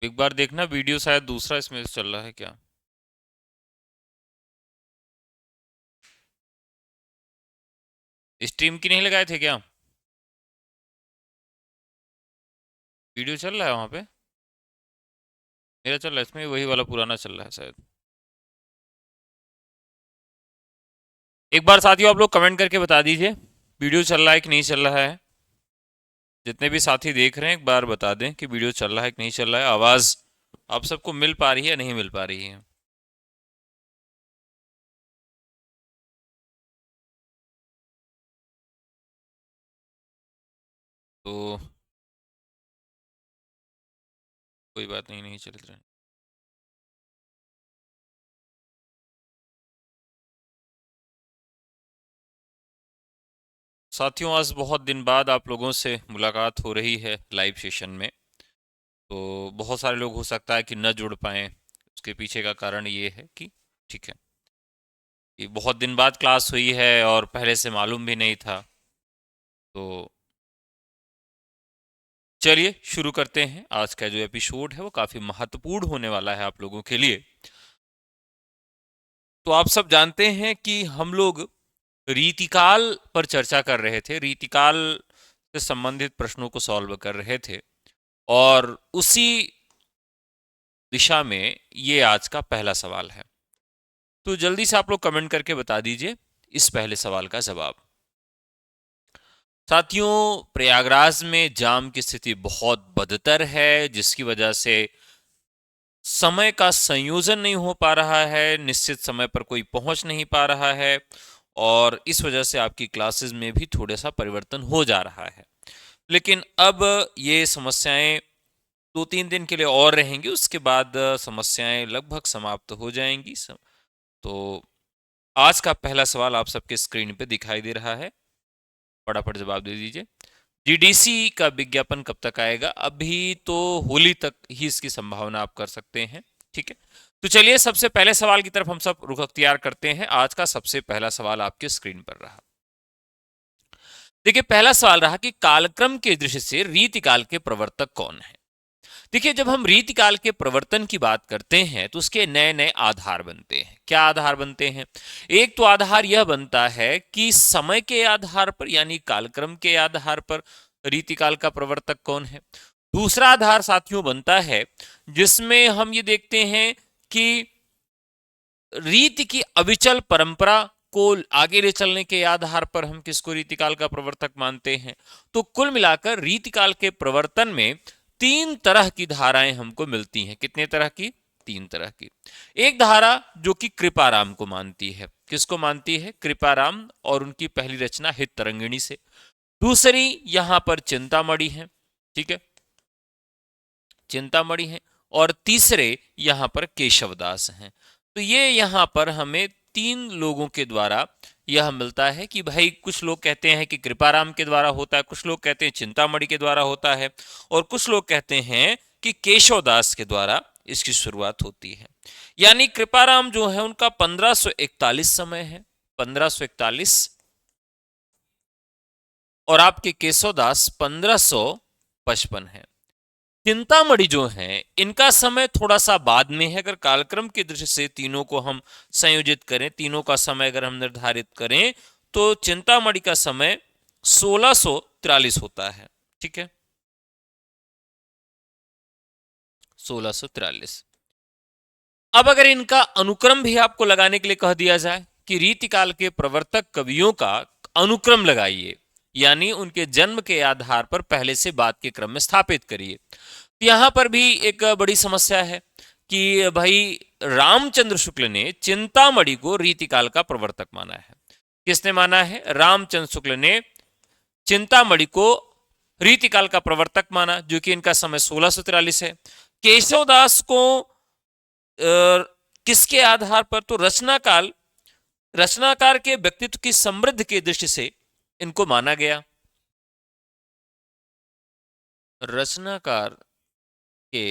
एक बार देखना वीडियो, शायद दूसरा इसमें चल रहा है क्या। स्ट्रीम की नहीं लगाए थे क्या? वीडियो चल रहा है वहां पे। मेरा चल रहा है, इसमें वही वाला पुराना चल रहा है शायद। एक बार साथियों आप लोग कमेंट करके बता दीजिए वीडियो चल रहा है कि नहीं चल रहा है। जितने भी साथी देख रहे हैं एक बार बता दें कि वीडियो चल रहा है कि नहीं चल रहा है, आवाज आप सबको मिल पा रही है या नहीं मिल पा रही है। तो कोई बात नहीं, नहीं चल रहा है। साथियों आज बहुत दिन बाद आप लोगों से मुलाकात हो रही है लाइव सेशन में। तो बहुत सारे लोग हो सकता है कि न जुड़ पाएं, उसके पीछे का कारण ये है कि ठीक है कि बहुत दिन बाद क्लास हुई है और पहले से मालूम भी नहीं था। तो चलिए शुरू करते हैं। आज का जो एपिसोड है वो काफी महत्वपूर्ण होने वाला है आप लोगों के लिए। तो आप सब जानते हैं कि हम लोग रीतिकाल पर चर्चा कर रहे थे, रीतिकाल से संबंधित प्रश्नों को सॉल्व कर रहे थे, और उसी दिशा में ये आज का पहला सवाल है। तो जल्दी से आप लोग कमेंट करके बता दीजिए इस पहले सवाल का जवाब। साथियों प्रयागराज में जाम की स्थिति बहुत बदतर है, जिसकी वजह से समय का संयोजन नहीं हो पा रहा है, निश्चित समय पर कोई पहुंच नहीं पा रहा है, और इस वजह से आपकी क्लासेस में भी थोड़ा सा परिवर्तन हो जा रहा है। लेकिन अब ये समस्याएं 2-3 दिन के लिए और रहेंगी, उसके बाद समस्याएं लगभग समाप्त हो जाएंगी। तो आज का पहला सवाल आप सबके स्क्रीन पे दिखाई दे रहा है, फटाफट जवाब दे दीजिए। जीडीसी का विज्ञापन कब तक आएगा? अभी तो होली तक ही इसकी संभावना आप कर सकते हैं। ठीक है, तो चलिए सबसे पहले सवाल की तरफ हम सब रुख अख्तियार करते हैं। आज का सबसे पहला सवाल आपके स्क्रीन पर रहा। देखिए पहला सवाल रहा कि कालक्रम के दृष्टि से रीतिकाल के प्रवर्तक कौन है। देखिए जब हम रीतिकाल के प्रवर्तन की बात करते हैं तो उसके नए नए आधार बनते हैं। क्या आधार बनते हैं? एक तो आधार यह बनता है कि समय के आधार पर, यानी कालक्रम के आधार पर रीतिकाल का प्रवर्तक कौन है। दूसरा आधार साथियों बनता है जिसमें हम ये देखते हैं कि रीति की अविचल परंपरा को आगे ले चलने के आधार पर हम किसको रीतिकाल का प्रवर्तक मानते हैं। तो कुल मिलाकर रीतिकाल के प्रवर्तन में 3 तरह की धाराएं हमको मिलती हैं। कितने तरह की? 3 तरह की। एक धारा जो कि कृपाराम को मानती है। किसको मानती है? कृपाराम, और उनकी पहली रचना हित तरंगिणी से। दूसरी यहां पर चिंतामणि है, ठीक है, चिंतामणि है। और तीसरे यहां पर केशवदास हैं। तो ये यहां पर हमें 3 लोगों के द्वारा यह मिलता है कि भाई कुछ लोग कहते हैं कि कृपाराम के द्वारा होता है, कुछ लोग कहते हैं चिंतामणि के द्वारा होता है, और कुछ लोग कहते हैं कि केशवदास के द्वारा इसकी शुरुआत होती है। यानी कृपाराम जो है उनका 1541 समय है, 1541, और आपके केशवदास 1555 है। चिंतामणि जो है इनका समय थोड़ा सा बाद में है। अगर कालक्रम की दृष्टि से तीनों को हम संयोजित करें, तीनों का समय अगर हम निर्धारित करें, तो चिंतामणि का समय 1643 होता है। ठीक है, 1643। अब अगर इनका अनुक्रम भी आपको लगाने के लिए कह दिया जाए कि रीतिकाल के प्रवर्तक कवियों का अनुक्रम लगाइए, यानी उनके जन्म के आधार पर पहले से बाद के क्रम में स्थापित करिए, तो यहां पर भी एक बड़ी समस्या है कि भाई रामचंद्र शुक्ल ने चिंतामणि को रीतिकाल का प्रवर्तक माना है। किसने माना है? रामचंद्र शुक्ल ने चिंतामणि को रीतिकाल का प्रवर्तक माना, जो कि इनका समय 1643 है। केशवदास को किसके आधार पर? तो रचनाकार के व्यक्तित्व की समृद्धि की दृष्टि से इनको माना गया। रचनाकार के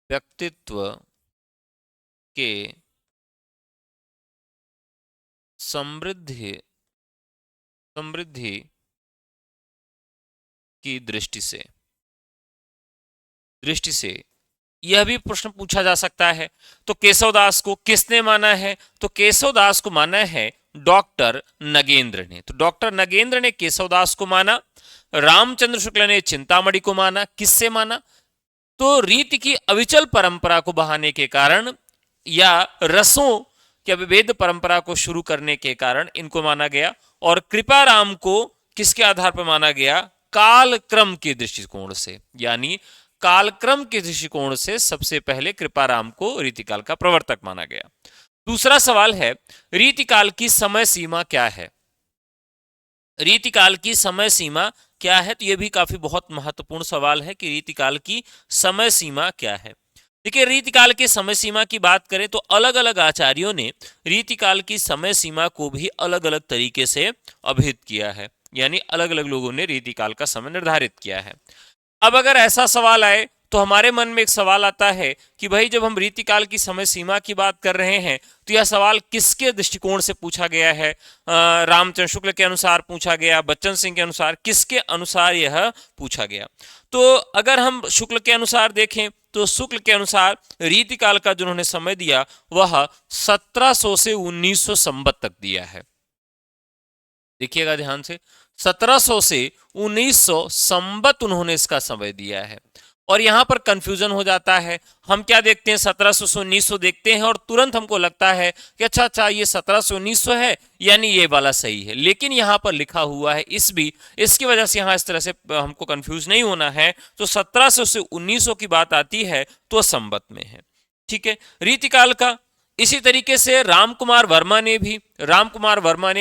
व्यक्तित्व के समृद्धि समृद्धि की दृष्टि से दृष्टि से यह भी प्रश्न पूछा जा सकता है। तो केशवदास को किसने माना है? तो केशवदास को माना है डॉक्टर नगेंद्र ने। तो डॉक्टर नगेंद्र ने केशवदास को माना। रामचंद्र शुक्ल ने चिंतामणि को माना। किससे माना? तो रीति की अविचल परंपरा को बहाने के कारण या रसों के विभेद परंपरा को शुरू करने के कारण इनको माना गया। और कृपाराम को किसके आधार पर माना गया? कालक्रम के दृष्टिकोण से, यानी कालक्रम के दृष्टिकोण से सबसे पहले कृपाराम को रीतिकाल का प्रवर्तक माना गया। दूसरा सवाल है, रीतिकाल की समय सीमा क्या है? रीतिकाल की समय सीमा क्या है? तो यह भी काफी बहुत महत्वपूर्ण सवाल है कि रीतिकाल की समय सीमा क्या है। देखिए, रीतिकाल की समय सीमा की बात करें तो अलग अलग आचार्यों ने रीतिकाल की समय सीमा को भी अलग अलग तरीके से अभिहित किया है, यानी अलग अलग लोगों ने रीतिकाल का समय निर्धारित किया है। अब अगर ऐसा सवाल आए तो हमारे मन में एक सवाल आता है कि भाई, जब हम रीतिकाल की समय सीमा की बात कर रहे हैं तो यह सवाल किसके दृष्टिकोण से पूछा गया है? रामचंद्र शुक्ल के अनुसार पूछा गया, बच्चन सिंह के अनुसार, किसके अनुसार यह पूछा गया? तो अगर हम शुक्ल के अनुसार देखें तो शुक्ल के अनुसार रीतिकाल का जिन्होंने समय दिया वह 1700 से 1900 संवत तक दिया है। देखिएगा ध्यान से, 1700 से 1900 संवत उन्होंने इसका समय दिया है। और यहां पर कंफ्यूजन हो जाता है। हम क्या देखते हैं? 1700 से 1900 देखते हैं और तुरंत हमको लगता है कि अच्छा ये 1700 से 1900 है, यानी ये वाला सही है। लेकिन यहां पर लिखा हुआ है इसकी वजह से यहां इस तरह से हमको कंफ्यूज नहीं होना है। तो 1700 से 1900 की बात आती है तो संवत में है। ठीक है, रीतिकाल का इसी तरीके से रामकुमार वर्मा ने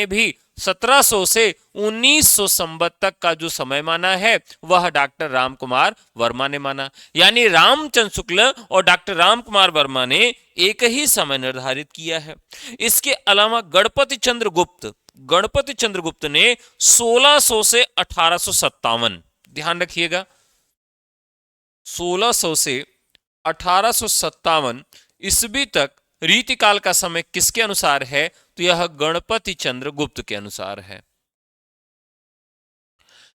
भी 1700 से 1900 संवत तक का जो समय माना है वह डॉक्टर रामकुमार वर्मा ने माना। यानी रामचंद्र शुक्ल और डॉक्टर रामकुमार वर्मा ने एक ही समय निर्धारित किया है। इसके अलावा गणपति चंद्र गुप्त ने 1600 से 1857, ध्यान रखिएगा, 1600 से 1857 ईस्वी तक रीतिकाल का समय किसके अनुसार है? तो यह गणपति चंद्र गुप्त के अनुसार है।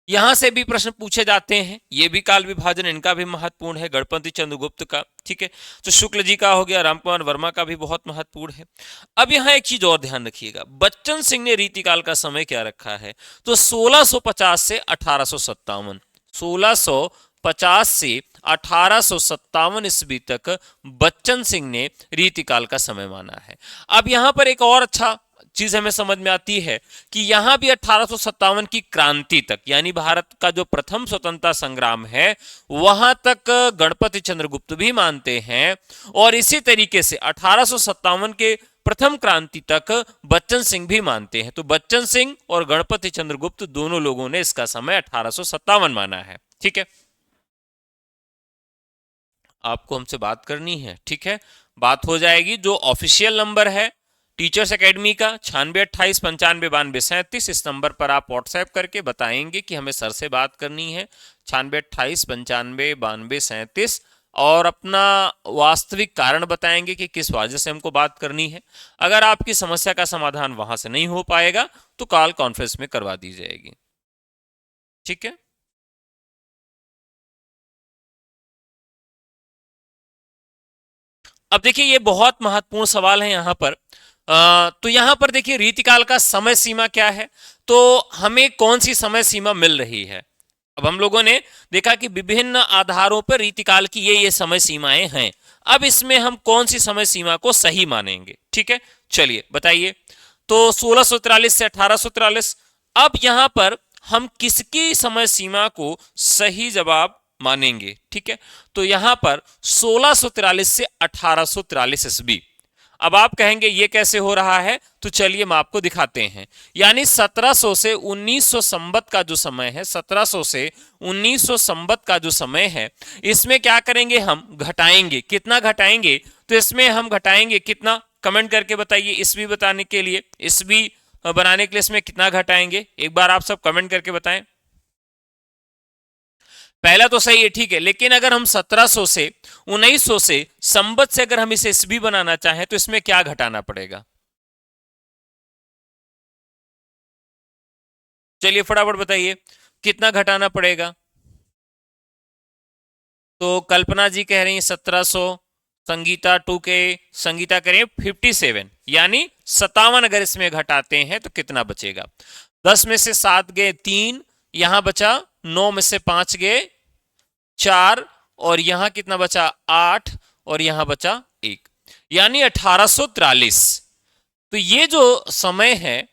यहां से भी प्रश्न पूछे जाते हैं। ये भी काल विभाजन इनका भी महत्वपूर्ण है, गणपति चंद्र गुप्त का। ठीक है, तो शुक्ल जी का हो गया, रामकुमार वर्मा का भी बहुत महत्वपूर्ण है। अब यहां एक चीज और ध्यान रखिएगा, बच्चन सिंह ने रीतिकाल का समय क्या रखा है? तो 1650 से 1857, 1650 से 1857 ईस्वी तक बच्चन सिंह ने रीतिकाल का समय माना है। अब यहां पर एक और अच्छा चीज हमें समझ में आती है कि यहां भी 1857 की क्रांति तक, यानी भारत का जो प्रथम स्वतंत्रता संग्राम है वहां तक गणपति चंद्रगुप्त भी मानते हैं। और इसी तरीके से 1857 के प्रथम क्रांति तक बच्चन सिंह भी मानते हैं। तो बच्चन सिंह और गणपति चंद्रगुप्त दोनों लोगों ने इसका समय 1857 माना है। ठीक है, आपको हमसे बात करनी है, ठीक है, बात हो जाएगी। जो ऑफिशियल नंबर है टीचर्स एकेडमी का 9628959237, इस नंबर पर आप व्हाट्सएप करके बताएंगे कि हमें सर से बात करनी है, 9628959237, और अपना वास्तविक कारण बताएंगे कि किस वजह से हमको बात करनी है। अगर आपकी समस्या का समाधान वहां से नहीं हो पाएगा तो कॉल कॉन्फ्रेंस में करवा दी जाएगी। ठीक है, अब देखिए ये बहुत महत्वपूर्ण सवाल है यहां पर। तो यहां पर देखिए रीतिकाल का समय सीमा क्या है, तो हमें कौन सी समय सीमा मिल रही है। अब हम लोगों ने देखा कि विभिन्न आधारों पर रीतिकाल की ये समय सीमाएं हैं। अब इसमें हम कौन सी समय सीमा को सही मानेंगे? ठीक है, चलिए बताइए। तो 1643 से 1843, अब यहां पर हम किसकी समय सीमा को सही जवाब मानेंगे? ठीक है, तो यहां पर 1643 से 1843 ईस्वी। अब आप कहेंगे ये कैसे हो रहा है, तो चलिए हम आपको दिखाते हैं। यानी 1700 से 1900 संवत का जो समय है, 1700 से 1900 संवत का जो समय है, इसमें क्या करेंगे? हम घटाएंगे। कितना घटाएंगे? तो इसमें हम घटाएंगे कितना? कमेंट करके बताइए। ईस्वी बताने के लिए, ईस्वी बनाने के लिए इसमें कितना घटाएंगे? एक बार आप सब कमेंट करके बताएं। पहला तो सही है, ठीक है, लेकिन अगर हम 1700 से 1900 से संवत से अगर हम इसे ईस्वी बनाना चाहें तो इसमें क्या घटाना पड़ेगा? चलिए फटाफट बताइए, कितना घटाना पड़ेगा? तो कल्पना जी कह रही हैं 1700, संगीता 2K, संगीता कह रही है 57, यानी 57 अगर इसमें घटाते हैं तो कितना बचेगा? 10 में से 7 गए 3, यहां बचा 9 में से 5 गए 4, और यहां कितना बचा 8, और यहां बचा 1, यानी 1843। तो ये जो समय है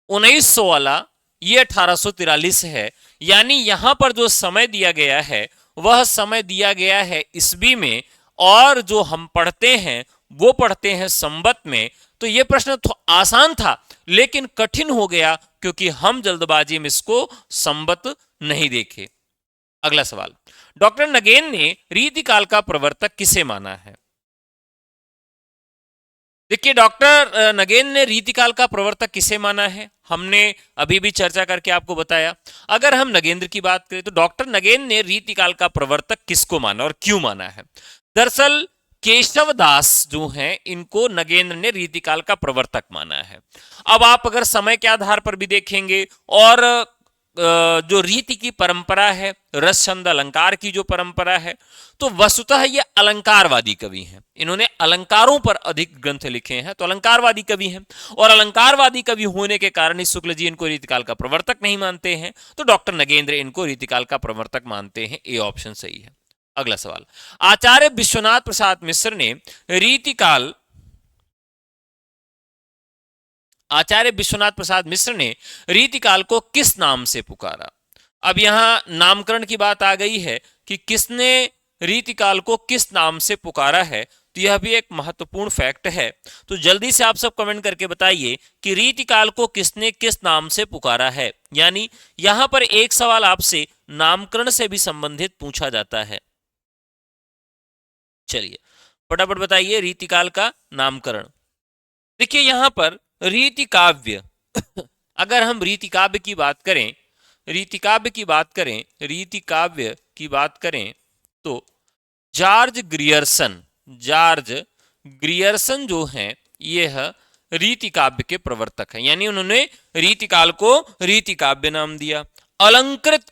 1900 वाला, ये 1843 है, यानी यहां पर जो समय दिया गया है वह समय दिया गया है ईस्वी में, और जो हम पढ़ते हैं वो पढ़ते हैं संवत में। तो ये प्रश्न तो आसान था लेकिन कठिन हो गया क्योंकि हम जल्दबाजी में इसको संवत नहीं देखे। अगला सवाल, डॉक्टर नगेन ने रीतिकाल का प्रवर्तक किसे माना है? देखिए, डॉक्टर नगेन ने रीतिकाल का प्रवर्तक किसे माना है, हमने अभी भी चर्चा करके आपको बताया। अगर हम नगेंद्र की बात करें तो डॉक्टर नगेन ने रीतिकाल का प्रवर्तक किसको माना और क्यों माना है? दरअसल केशव दास जो हैं, इनको नगेंद्र ने रीतिकाल का प्रवर्तक माना है। अब आप अगर समय के आधार पर भी देखेंगे और जो रीति की परंपरा है, रस छंद अलंकार की जो परंपरा है, तो वस्तुतः ये अलंकारवादी कवि हैं। इन्होंने अलंकारों पर अधिक ग्रंथ लिखे हैं, तो अलंकारवादी कवि हैं। और अलंकारवादी कवि होने के कारण ही शुक्ल जी इनको रीतिकाल का प्रवर्तक नहीं मानते हैं, तो डॉक्टर नगेंद्र इनको रीतिकाल का प्रवर्तक मानते हैं। ए ऑप्शन सही है। अगला सवाल, आचार्य विश्वनाथ प्रसाद मिश्र ने रीतिकाल आचार्य विश्वनाथ प्रसाद मिश्र ने रीतिकाल को किस नाम से पुकारा? अब यहां नामकरण की बात आ गई है कि किसने रीतिकाल को किस नाम से पुकारा है, तो यह भी एक महत्वपूर्ण फैक्ट है। तो जल्दी से आप सब कमेंट करके बताइए कि रीतिकाल को किसने किस नाम से पुकारा है। यानी यहां पर एक सवाल आपसे नामकरण से भी संबंधित पूछा जाता है। चलिए फटाफट बताइए रीतिकाल का नामकरण। देखिए यहां पर रीति काव्य अगर हम रीति काव्य की बात करें, रीति काव्य की बात करें तो जॉर्ज ग्रियर्सन जो हैं, यह रीति काव्य के प्रवर्तक हैं। यानी उन्होंने रीतिकाल को रीति काव्य नाम दिया। अलंकृत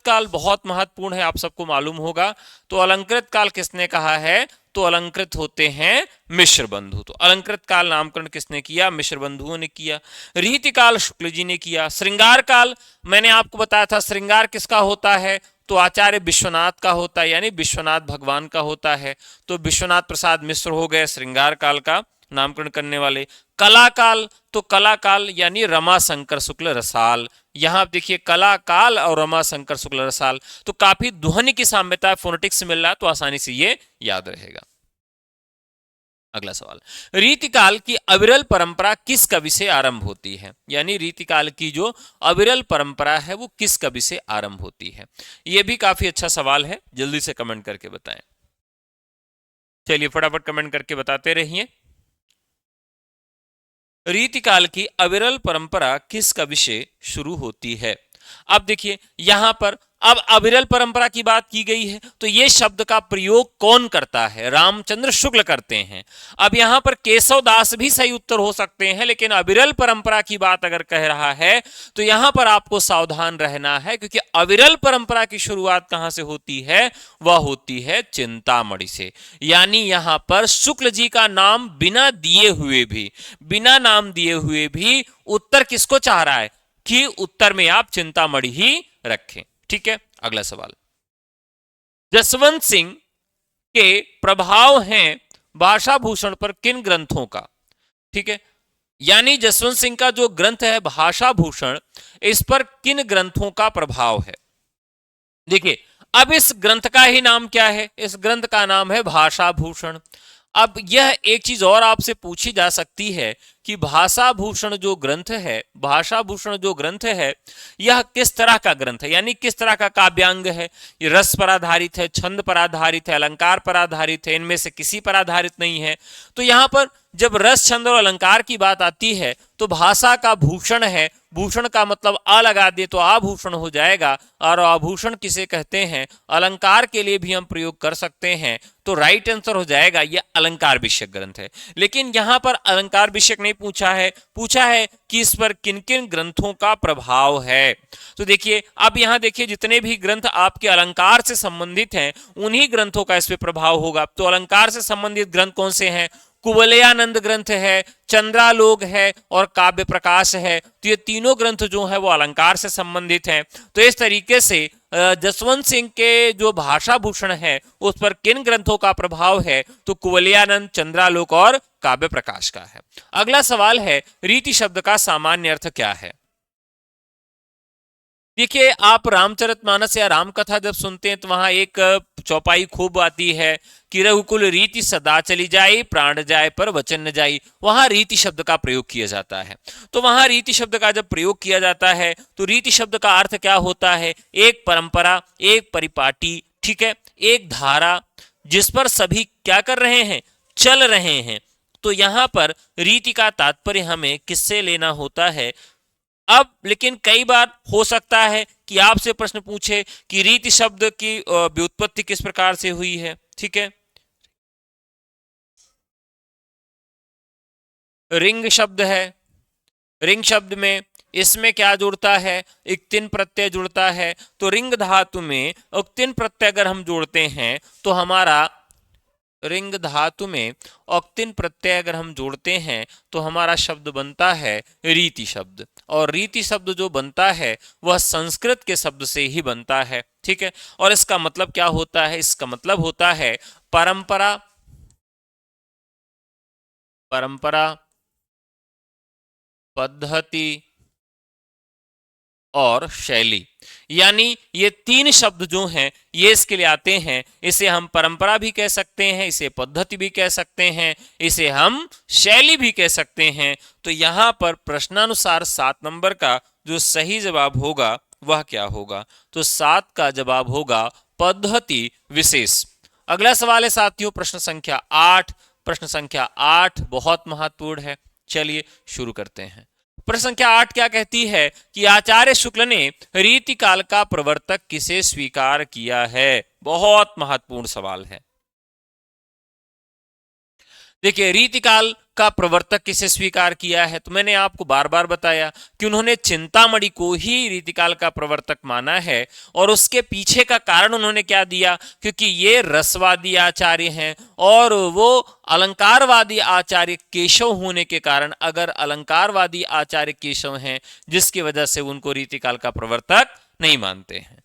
काल बहुत महत्वपूर्ण है, आप सबको मालूम होगा। तो अलंकृत काल किसने कहा है? तो अलंकृत होते हैं मिश्र बंधु। तो अलंकृत काल नामकरण किसने किया? मिश्र बंधुओं ने किया। रीतिकाल शुक्ल जी ने किया। श्रृंगार काल मैंने आपको बताया था, श्रृंगार किसका होता है? तो आचार्य विश्वनाथ का होता है, यानी विश्वनाथ भगवान का होता है। तो विश्वनाथ प्रसाद मिश्र हो गए श्रृंगार काल का नामकरण करने वाले। कलाकाल, तो कलाकाल यानी रमाशंकर शुक्ल रसाल। यहां आप देखिए कलाकाल और रमाशंकर शुक्ल रसाल, तो काफी ध्वनि की साम्यता फोनेटिक्स से मिल रहा है, तो आसानी से ये याद रहेगा। अगला सवाल, रीतिकाल की अविरल परंपरा किस कवि से आरंभ होती है? यानी रीतिकाल की जो अविरल परंपरा है वो किस कवि से आरंभ होती है? यह भी काफी अच्छा सवाल है, जल्दी से कमेंट करके बताएं। चलिए फटाफट कमेंट करके बताते रहिए। रीतिकाल की अविरल परंपरा किस कवि से शुरू होती है? अब देखिए यहां पर अब अविरल परंपरा की बात की गई है, तो यह शब्द का प्रयोग कौन करता है? रामचंद्र शुक्ल करते हैं। अब यहां पर केशव दास भी सही उत्तर हो सकते हैं, लेकिन अविरल परंपरा की बात अगर कह रहा है तो यहां पर आपको सावधान रहना है, क्योंकि अविरल परंपरा की शुरुआत कहां से होती है? वह होती है चिंतामणि से। यानी यहां पर शुक्ल जी का नाम बिना नाम दिए हुए भी उत्तर किसको चाह रहा है कि उत्तर में आप चिंतामणि ही रखें। ठीक है, अगला सवाल, जसवंत सिंह के प्रभाव हैं भाषा भूषण पर किन ग्रंथों का? ठीक है, यानी जसवंत सिंह का जो ग्रंथ है भाषा भूषण, इस पर किन ग्रंथों का प्रभाव है? देखिए अब इस ग्रंथ का ही नाम क्या है? इस ग्रंथ का नाम है भाषा भूषण। अब यह एक चीज और आपसे पूछी जा सकती है कि भाषा भूषण जो ग्रंथ है यह किस तरह का ग्रंथ है, यानी किस तरह का काव्यांग है? ये रस पर आधारित है, छंद पर आधारित है, अलंकार पर आधारित है, इनमें से किसी पर आधारित नहीं है। तो यहां पर जब रस छंद और अलंकार की बात आती है तो भाषा का भूषण है भूषण का मतलब अ लगा दे तो आभूषण हो जाएगा, और आभूषण किसे कहते हैं, अलंकार के लिए भी हम प्रयोग कर सकते हैं। तो राइट आंसर हो जाएगा ये अलंकार विषयक ग्रंथ है। लेकिन यहां पर अलंकार विषयक नहीं पूछा है, पूछा है कि इस पर किन किन ग्रंथों का प्रभाव है। तो देखिए, अब यहां देखिए, जितने भी ग्रंथ आपके अलंकार से संबंधित हैं उन्हीं ग्रंथों का इस पे प्रभाव होगा। तो अलंकार से संबंधित ग्रंथ कौन से हैं, कुवलयानंद ग्रंथ है, चंद्रालोक है और काव्य प्रकाश है। तो ये तीनों ग्रंथ जो है वो अलंकार से संबंधित हैं। तो इस तरीके से जसवंत सिंह के जो भाषा भूषण है उस पर किन ग्रंथों का प्रभाव है, तो कुवलयानंद, चंद्रालोक और काव्य प्रकाश का है। अगला सवाल है, रीति शब्द का सामान्य अर्थ क्या है। देखिए, आप रामचरितमानस या रामकथा जब सुनते हैं तो वहां एक चौपाई खूब आती है कि रघुकुल रीति सदा चली जाई, प्राण जाए पर वचन न जाई। वहां रीति शब्द का प्रयोग किया जाता है। तो वहां रीति शब्द का जब प्रयोग किया जाता है तो रीति शब्द का अर्थ क्या होता है, एक परंपरा, एक परिपाटी, ठीक है, एक धारा जिस पर सभी क्या कर रहे हैं, चल रहे हैं। तो यहां पर रीति का तात्पर्य हमें किससे लेना होता है। अब लेकिन कई बार हो सकता है कि आपसे प्रश्न पूछे कि रीति शब्द की व्युत्पत्ति किस प्रकार से हुई है, ठीक है। रिंग शब्द है, रिंग शब्द में इसमें क्या जुड़ता है, इक्तिन प्रत्यय जुड़ता है। तो रिंग धातु में इक्तिन प्रत्यय अगर हम जोड़ते हैं तो हमारा रिंग धातु में औक्तिन प्रत्यय अगर हम जोड़ते हैं तो हमारा शब्द बनता है रीति शब्द। और रीति शब्द जो बनता है वह संस्कृत के शब्द से ही बनता है, ठीक है। और इसका मतलब क्या होता है, इसका मतलब होता है परंपरा, परंपरा, पद्धति और शैली। यानी ये तीन शब्द जो हैं ये इसके लिए आते हैं। इसे हम परंपरा भी कह सकते हैं, इसे पद्धति भी कह सकते हैं, इसे हम शैली भी कह सकते हैं। तो यहां पर प्रश्नानुसार 7 नंबर का जो सही जवाब होगा वह क्या होगा, तो 7 का जवाब होगा पद्धति विशेष। अगला सवाल है साथियों प्रश्न संख्या 8। प्रश्न संख्या 8 बहुत महत्वपूर्ण है। चलिए शुरू करते हैं। प्रश्न संख्या 8 क्या कहती है कि आचार्य शुक्ल ने रीति काल का प्रवर्तक किसे स्वीकार किया है। बहुत महत्वपूर्ण सवाल है। देखिए, रीतिकाल का प्रवर्तक किसे स्वीकार किया है, तो मैंने आपको बार बार बताया कि उन्होंने चिंतामणि को ही रीतिकाल का प्रवर्तक माना है। और उसके पीछे का कारण उन्होंने क्या दिया, क्योंकि ये रसवादी आचार्य हैं और वो अलंकारवादी आचार्य केशव होने के कारण, अगर अलंकारवादी आचार्य केशव हैं जिसकी वजह से उनको रीतिकाल का प्रवर्तक नहीं मानते हैं।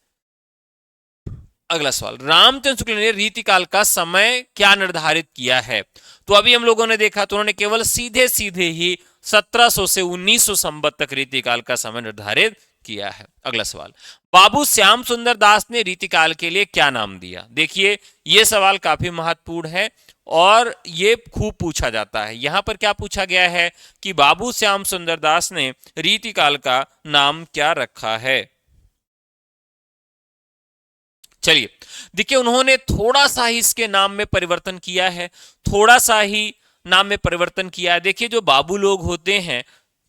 अगला सवाल, रामचंद्र शुक्ल ने रीतिकाल का समय क्या निर्धारित किया है। तो अभी हम लोगों ने देखा तो उन्होंने केवल सीधे सीधे ही 1700 से 1900 संवत तक रीतिकाल का समय निर्धारित किया है। अगला सवाल, बाबू श्याम सुंदर दास ने रीतिकाल के लिए क्या नाम दिया। देखिए, यह सवाल काफी महत्वपूर्ण है और ये खूब पूछा जाता है। यहां पर क्या पूछा गया है कि बाबू श्याम सुंदर दास ने रीतिकाल का नाम क्या रखा है। चलिए देखिए, उन्होंने थोड़ा सा ही इसके नाम में परिवर्तन किया है, थोड़ा सा ही नाम में परिवर्तन किया है। देखिए, जो बाबू लोग होते हैं,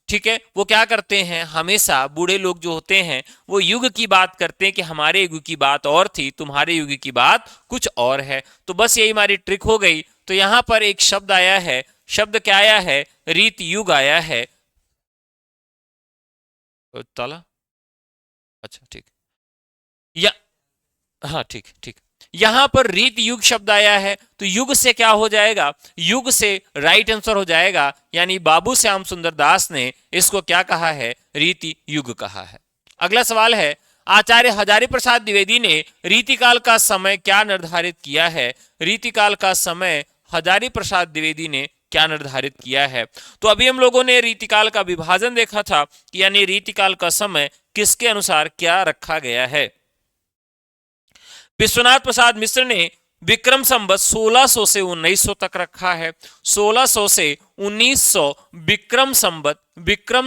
ठीक है, वो क्या करते हैं, हमेशा बूढ़े लोग जो होते हैं वो युग की बात करते हैं कि हमारे युग की बात और थी, तुम्हारे युग की बात कुछ और है। तो बस यही हमारी ट्रिक हो गई। तो यहां पर एक शब्द आया है, शब्द क्या आया है, रीति युग आया है। ताला, अच्छा ठीक, या हाँ ठीक ठीक, यहां पर रीत युग शब्द आया है तो युग से क्या हो जाएगा, युग से राइट आंसर हो जाएगा। यानी बाबू श्याम सुंदर दास ने इसको क्या कहा है, रीति युग कहा है। अगला सवाल है, आचार्य हजारी प्रसाद द्विवेदी ने रीतिकाल का समय क्या निर्धारित किया है। रीतिकाल का समय हजारी प्रसाद द्विवेदी ने क्या निर्धारित किया है। तो अभी हम लोगों ने रीतिकाल का विभाजन देखा था कि यानी रीतिकाल का समय किसके अनुसार क्या रखा गया है। विश्वनाथ प्रसाद मिश्र ने विक्रम संवत 1600 से 1900 तक रखा है। 1600 से 1900 विक्रम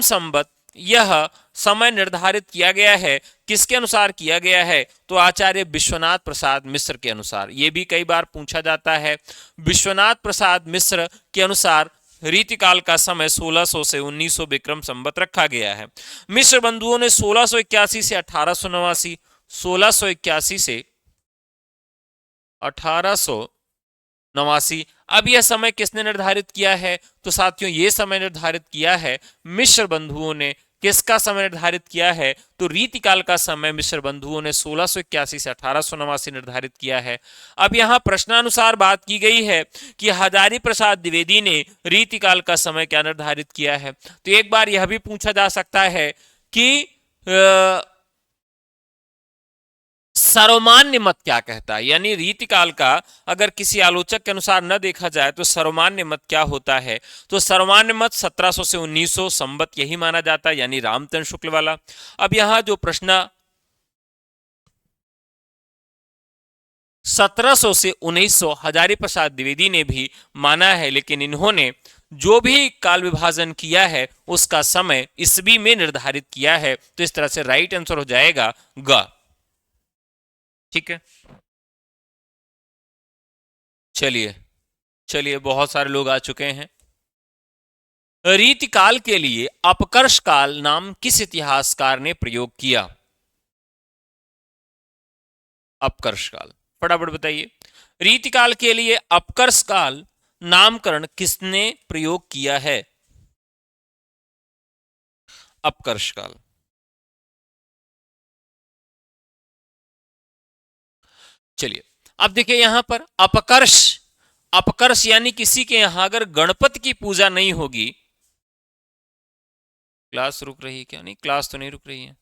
संवत यह समय निर्धारित किया गया है। किसके अनुसार किया गया है, तो आचार्य विश्वनाथ प्रसाद मिश्र के अनुसार। यह भी कई बार पूछा जाता है, विश्वनाथ प्रसाद मिश्र के अनुसार रीतिकाल का समय 1600 से 1900 विक्रम संवत रखा गया है। मिश्र बंधुओं ने 1681 से 1889, 1681 से 1889, अब यह समय किसने निर्धारित किया है? तो साथियों ये समय निर्धारित किया है मिश्र बंधुओं ने। किसका समय निर्धारित किया है? तो रीतिकाल का समय मिश्र बंधुओं ने 1681 से 1889 निर्धारित किया है। अब यहां प्रश्नानुसार बात की गई है कि हजारी प्रसाद द्विवेदी ने रीतिकाल का समय क्या निर्धारित किया है। तो एक बार यह भी पूछा जा सकता है कि सर्वमान्य मत क्या कहता है, यानी रीतिकाल का अगर किसी आलोचक के अनुसार न देखा जाए तो सर्वमान्य मत क्या होता है? तो सर्वमान्य मत 1700 से 1900 संवत यही माना जाता है, यानी रामचंद्र शुक्ल वाला। अब यहां जो प्रश्न 1700 से 1900 हजारी प्रसाद द्विवेदी ने भी माना है, लेकिन इन्होंने जो भी काल विभाजन किया है उसका समय ईस्वी में निर्धारित किया है। तो इस तरह से राइट आंसर हो जाएगा ग। ठीक है, चलिए चलिए, बहुत सारे लोग आ चुके हैं। रीतिकाल के लिए अपकर्ष काल नाम किस इतिहासकार ने प्रयोग किया? अपकर्ष काल, फटाफट बताइए। रीतिकाल के लिए अपकर्ष काल नामकरण किसने प्रयोग किया है? अपकर्ष काल। चलिए, अब देखिए यहां पर अपकर्ष, अपकर्ष यानी किसी के यहां अगर गणपति की पूजा नहीं होगी। क्लास रुक रही है क्या? नहीं, क्लास तो नहीं रुक रही है।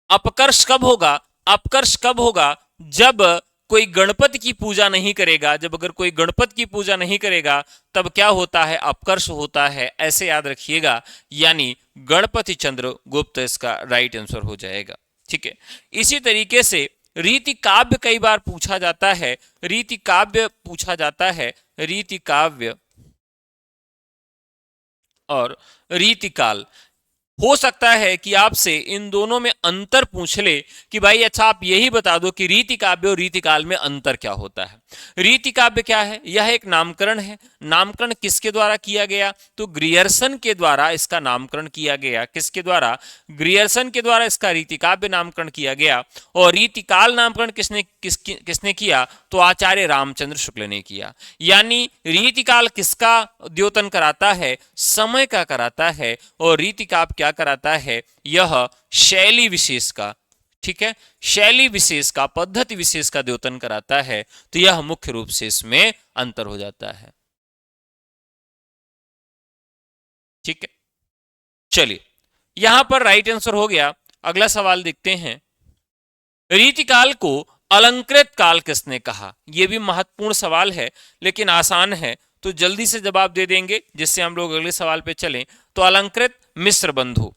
अपकर्ष कब होगा? अपकर्ष कब होगा? जब कोई गणपति की पूजा नहीं करेगा। जब अगर कोई गणपति की पूजा नहीं करेगा तब क्या होता है? अपकर्ष होता है, ऐसे याद रखिएगा। यानी गणपति चंद्र गुप्त इसका राइट आंसर हो जाएगा। ठीक है, इसी तरीके से रीति काव्य कई बार पूछा जाता है। रीति काव्य पूछा जाता है, रीति काव्य और रीतिकाल। हो सकता है कि आपसे इन दोनों में अंतर पूछ ले कि भाई अच्छा आप यही बता दो कि रीति काव्य और रीतिकाल में अंतर क्या होता है। रीति काव्य क्या है? यह एक नामकरण है। नामकरण किसके द्वारा किया गया? तो ग्रियर्सन के द्वारा इसका नामकरण किया गया। किसके द्वारा? ग्रियर्सन के द्वारा इसका रीति काव्य नामकरण किया गया। और रीतिकाल नामकरण किसने किया? तो आचार्य रामचंद्र शुक्ल ने किया। यानी रीतिकाल किसका द्योतन कराता है? समय का कराता है। और रीतिकाव्य क्या कराता है? यह शैली विशेष का, ठीक है, शैली विशेष का, पद्धति विशेष का द्योतन कराता है। तो यह मुख्य रूप से इसमें अंतर हो जाता है। ठीक है, चलिए यहां पर राइट आंसर हो गया। अगला सवाल देखते हैं। रीतिकाल को अलंकृत काल किसने कहा? यह भी महत्वपूर्ण सवाल है लेकिन आसान है, तो जल्दी से जवाब दे देंगे जिससे हम लोग अगले सवाल पे चलें। तो अलंकृत मिश्र बंधु।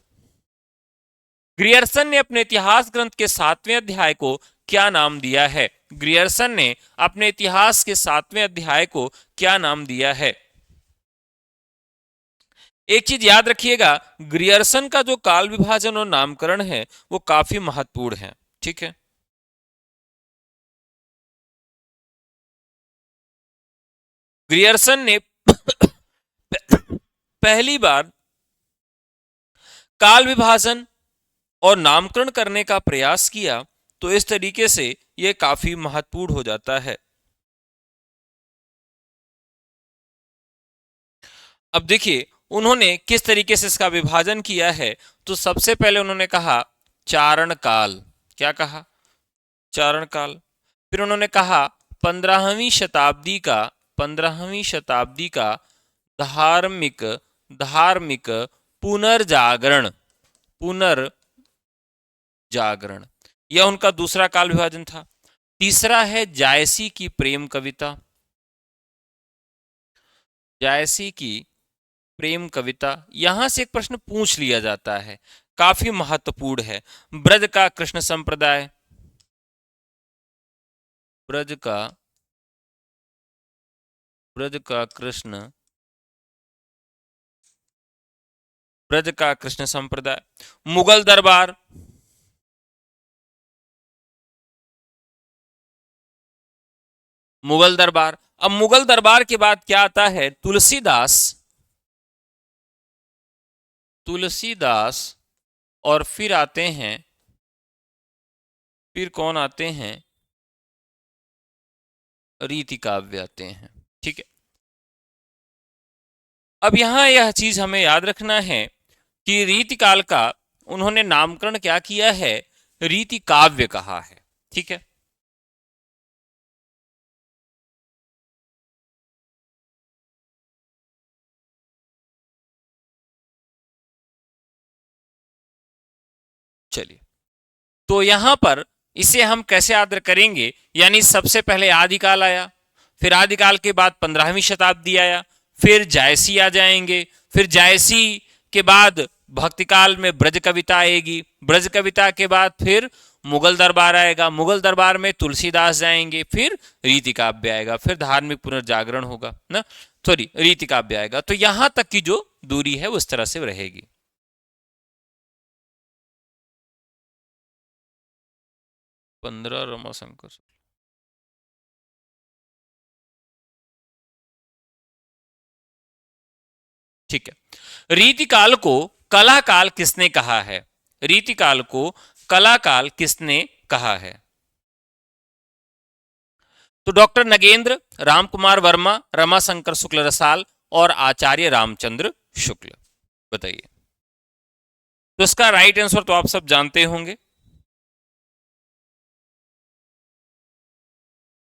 ग्रियर्सन ने अपने इतिहास ग्रंथ के 7वें अध्याय को क्या नाम दिया है? ग्रियर्सन ने अपने इतिहास के 7वें अध्याय को क्या नाम दिया है? एक चीज याद रखिएगा, ग्रियर्सन का जो काल विभाजन और नामकरण है वो काफी महत्वपूर्ण है। ठीक है, ग्रियर्सन ने पहली बार काल विभाजन और नामकरण करने का प्रयास किया, तो इस तरीके से यह काफी महत्वपूर्ण हो जाता है। अब देखिए उन्होंने किस तरीके से इसका विभाजन किया है। तो सबसे पहले उन्होंने कहा चारण काल। क्या कहा? चारण काल। फिर उन्होंने कहा 15वीं शताब्दी का, 15वीं शताब्दी का धार्मिक, धार्मिक पुनर्जागरण, पुनर्जागरण, यह उनका दूसरा काल विभाजन था। तीसरा है जायसी की प्रेम कविता, जायसी की प्रेम कविता। यहां से एक प्रश्न पूछ लिया जाता है, काफी महत्वपूर्ण है। ब्रज का कृष्ण संप्रदाय, ब्रज का, ब्रज का कृष्ण, ब्रज का कृष्ण संप्रदाय। मुगल दरबार, मुगल दरबार। अब मुगल दरबार के बाद क्या आता है? तुलसीदास, तुलसीदास, और फिर आते हैं, फिर कौन आते हैं? रीति काव्य आते हैं। ठीक है, अब यहां यह चीज हमें याद रखना है कि रीति काल का उन्होंने नामकरण क्या किया है? रीति काव्य कहा है। ठीक है, चलिए, तो यहां पर इसे हम कैसे याद करेंगे? यानी सबसे पहले आदिकाल आया, फिर आदिकाल के बाद 15वीं शताब्दी आया, फिर जायसी आ जाएंगे, फिर जायसी के बाद भक्ति काल में ब्रज कविता आएगी, ब्रज कविता के बाद फिर मुगल दरबार आएगा, मुगल दरबार में तुलसीदास जाएंगे, फिर रीति काव्य आएगा, फिर धार्मिक पुनर्जागरण होगा ना, सॉरी रीति काव्य आएगा। तो यहां तक की जो दूरी है उस तरह से रहेगी। 15 रमाशंकर, ठीक है। रीतिकाल को कला काल किसने कहा है? रीतिकाल को कला काल किसने कहा है? तो डॉक्टर नगेंद्र, रामकुमार वर्मा, रमाशंकर शुक्ल रसाल और आचार्य रामचंद्र शुक्ल। बताइए, तो इसका राइट आंसर तो आप सब जानते होंगे,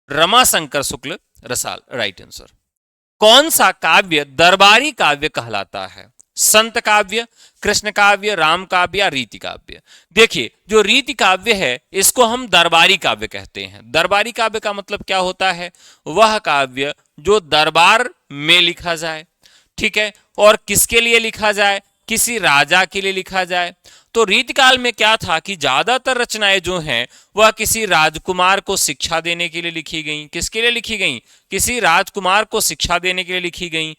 रमाशंकर शुक्ल रसाल राइट आंसर। कौन सा काव्य दरबारी काव्य कहलाता है? संत काव्य, कृष्ण काव्य, राम काव्य या रीति काव्य? देखिए, जो रीति काव्य है इसको हम दरबारी काव्य कहते हैं। दरबारी काव्य का मतलब क्या होता है? वह काव्य जो दरबार में लिखा जाए, ठीक है, और किसके लिए लिखा जाए? किसी राजा के लिए लिखा जाए। तो रीतिकाल में क्या था कि ज्यादातर रचनाएं जो हैं वह किसी राजकुमार को शिक्षा देने के लिए लिखी गई। किसके लिए लिखी गई? किसी राजकुमार को शिक्षा देने के लिए लिखी गई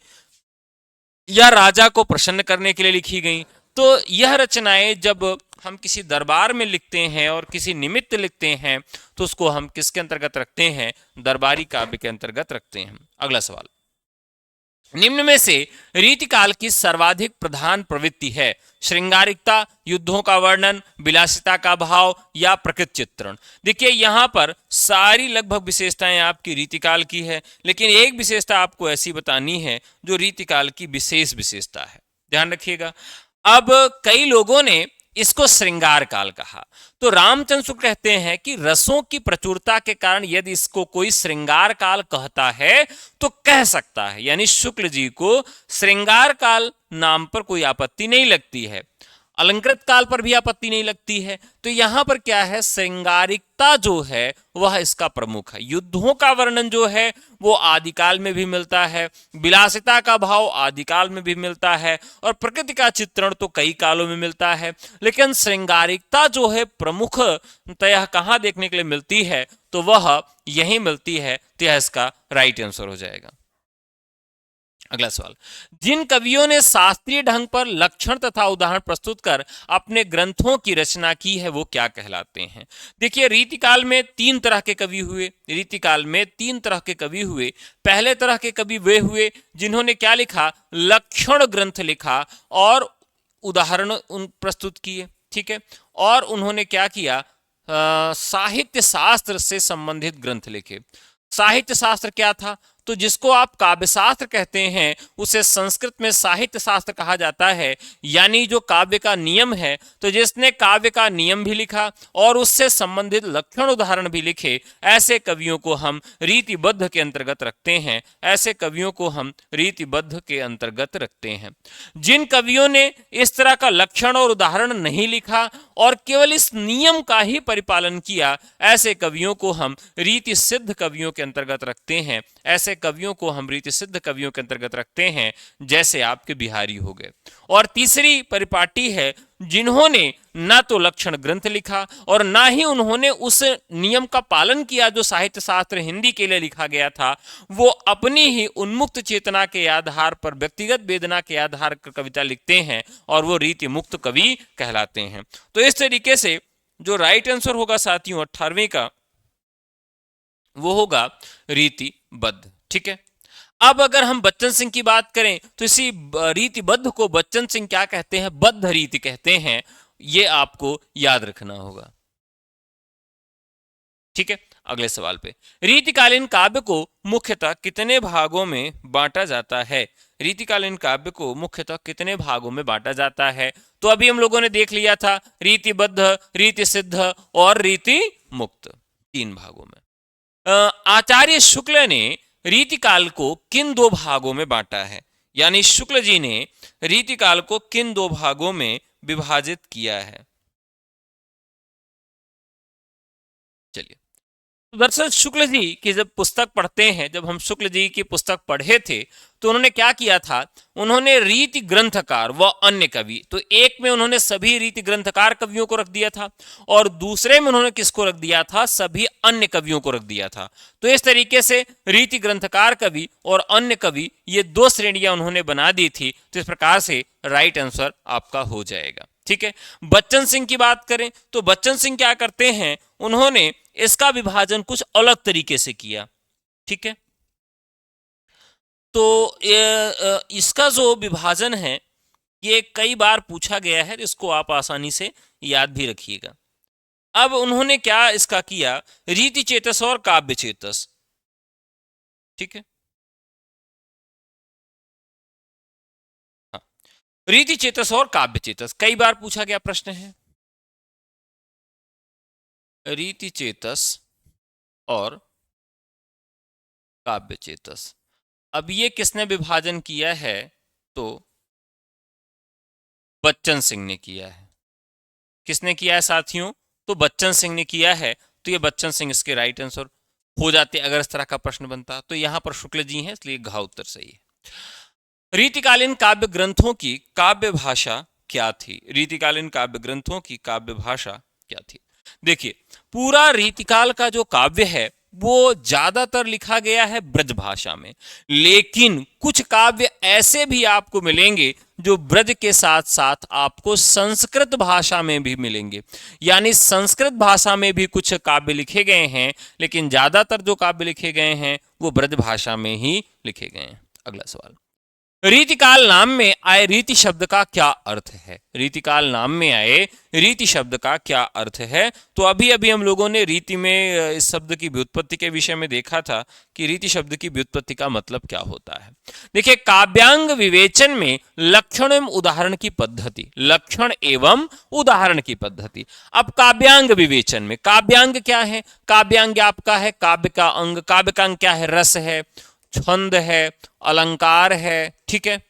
या राजा को प्रसन्न करने के लिए लिखी गई। तो यह रचनाएं जब हम किसी दरबार में लिखते हैं और किसी निमित्त लिखते हैं तो उसको हम किसके अंतर्गत रखते हैं? दरबारी काव्य के अंतर्गत रखते हैं। अगला सवाल, निम्न में से रीतिकाल की सर्वाधिक प्रधान प्रवृत्ति है? श्रृंगारिकता, युद्धों का वर्णन, विलासिता का भाव या प्रकृति चित्रण? देखिए, यहां पर सारी लगभग विशेषताएं आपकी रीतिकाल की है, लेकिन एक विशेषता आपको ऐसी बतानी है जो रीतिकाल की विशेष विशेषता है, ध्यान रखिएगा। अब कई लोगों ने इसको श्रृंगार काल कहा, तो रामचंद्र शुक्ल कहते हैं कि रसों की प्रचुरता के कारण यदि इसको कोई श्रृंगार काल कहता है तो कह सकता है, यानी शुक्ल जी को श्रृंगार काल नाम पर कोई आपत्ति नहीं लगती है, अलंकृत काल पर भी आपत्ति नहीं लगती है। तो यहां पर क्या है? श्रृंगारिकता जो है वह इसका प्रमुख है। युद्धों का वर्णन जो है वो आदिकाल में भी मिलता है, विलासिता का भाव आदिकाल में भी मिलता है, और प्रकृति का चित्रण तो कई कालों में मिलता है। लेकिन श्रृंगारिकता जो है प्रमुखतः कहां देखने के लिए मिलती है? तो वह यही मिलती है। तो यह इसका राइट आंसर हो जाएगा। अगला सवाल, जिन कवियों ने शास्त्रीय ढंग पर लक्षण तथा उदाहरण प्रस्तुत कर अपने ग्रंथों की रचना की है वो क्या कहलाते हैं? देखिए, रीतिकाल में तीन तरह के कवि हुए। रीतिकाल में तीन तरह के कवि हुए। पहले तरह के कवि वे हुए जिन्होंने क्या लिखा? लक्षण ग्रंथ लिखा और उदाहरण उन प्रस्तुत किए, ठीक है, और उन्होंने क्या किया? साहित्य शास्त्र से संबंधित ग्रंथ लिखे। साहित्य शास्त्र क्या था? तो जिसको आप काव्य शास्त्र कहते हैं उसे संस्कृत में साहित्य शास्त्र कहा जाता है, यानी जो काव्य का नियम है। तो जिसने काव्य का नियम भी लिखा और उससे संबंधित लक्षण उदाहरण भी लिखे, ऐसे कवियों को हम रीतिबद्ध के अंतर्गत रखते हैं। ऐसे कवियों को हम रीतिबद्ध के अंतर्गत रखते हैं। जिन कवियों ने इस तरह का लक्षण और उदाहरण नहीं लिखा और केवल इस नियम का ही परिपालन किया, ऐसे कवियों को हम रीति सिद्ध कवियों के अंतर्गत रखते हैं। ऐसे कवियों को हम रीति सिद्ध कवियों के अंतर्गत रखते हैं, जैसे आपके बिहारी हो गए। और तीसरी परिपाटी है जिन्होंने ना तो लक्षण ग्रंथ लिखा और ना ही उन्होंने उस नियम का पालन किया जो साहित्य शास्त्र हिंदी के लिए लिखा गया था। वो अपनी ही उन्मुक्त चेतना के आधार पर, व्यक्तिगत वेदना के आधार पर कविता लिखते हैं और वो रीति मुक्त कवि कहलाते हैं। तो इस तरीके से जो राइट आंसर होगा साथियों 18वें का, वो होगा रीतिबद्ध। ठीक है। अब अगर हम बच्चन सिंह की बात करें तो इसी रीतिबद्ध को बच्चन सिंह क्या कहते हैं? बद्ध रीति कहते हैं। ये आपको याद रखना होगा। ठीक है, अगले सवाल पे, रीतिकालीन काव्य को मुख्यतः कितने भागों में बांटा जाता है? रीतिकालीन काव्य को मुख्यतः कितने भागों में बांटा जाता है? तो अभी हम लोगों ने देख लिया था, रीतिबद्ध, रीति सिद्ध और रीति मुक्त, 3 भागों में। आचार्य शुक्ल ने रीतिकाल को किन 2 भागों में बांटा है? यानी शुक्ल जी ने रीतिकाल को किन 2 भागों में विभाजित किया है? चलिए, दरअसल शुक्ल जी की जब पुस्तक पढ़ते हैं, जब हम शुक्ल जी की पुस्तक पढ़े थे तो उन्होंने क्या किया था? उन्होंने रीति ग्रंथकार व अन्य कवि, तो एक में उन्होंने सभी रीति ग्रंथकार कवियों को रख दिया था और दूसरे में उन्होंने किसको रख दिया था? सभी अन्य कवियों को रख दिया था। तो इस तरीके से रीति ग्रंथकार कवि और अन्य कवि, ये 2 श्रेणियां उन्होंने बना दी थी। तो इस प्रकार से राइट आंसर आपका हो जाएगा। ठीक है, बच्चन सिंह की बात करें तो बच्चन सिंह क्या करते हैं? उन्होंने इसका विभाजन कुछ अलग तरीके से किया। ठीक है, तो इसका जो विभाजन है ये कई बार पूछा गया है, इसको आप आसानी से याद भी रखिएगा। अब उन्होंने क्या इसका किया? रीति चेतस और काव्य चेतस। ठीक है, हाँ, रीति चेतस और काव्य चेतस कई बार पूछा गया प्रश्न है। रीति चेतस और काव्य चेतस, अब ये किसने विभाजन किया है? तो बच्चन सिंह ने किया है। किसने किया है साथियों? तो बच्चन सिंह ने किया है। तो ये बच्चन सिंह इसके राइट आंसर हो जाते अगर इस तरह का प्रश्न बनता। तो यहां पर शुक्ल जी हैं, इसलिए घ उत्तर सही है। रीतिकालीन काव्य ग्रंथों की काव्य भाषा क्या थी? रीतिकालीन काव्य ग्रंथों की काव्य भाषा क्या थी? देखिए, पूरा रीतिकाल का जो काव्य है वो ज्यादातर लिखा गया है ब्रज भाषा में, लेकिन कुछ काव्य ऐसे भी आपको मिलेंगे जो ब्रज के साथ साथ आपको संस्कृत भाषा में भी मिलेंगे। यानी संस्कृत भाषा में भी कुछ काव्य लिखे गए हैं, लेकिन ज्यादातर जो काव्य लिखे गए हैं वो ब्रज भाषा में ही लिखे गए हैं। अगला सवाल, रीतिकाल नाम में आए रीति शब्द का क्या अर्थ है? रीतिकाल नाम में आए रीति शब्द का क्या अर्थ है? तो अभी अभी हम लोगों ने रीति में इस शब्द की व्युत्पत्ति के विषय में देखा था कि रीति शब्द की व्युत्पत्ति का मतलब क्या होता है। देखिए, काव्यांग विवेचन में लक्षण एवं उदाहरण की पद्धति, लक्षण एवं उदाहरण की पद्धति। अब काव्यांग विवेचन में, काव्यांग क्या है? काव्यांग आपका है काव्य का अंग। काव्य का अंग क्या है? रस है, छंद है, अलंकार है। ठीक है,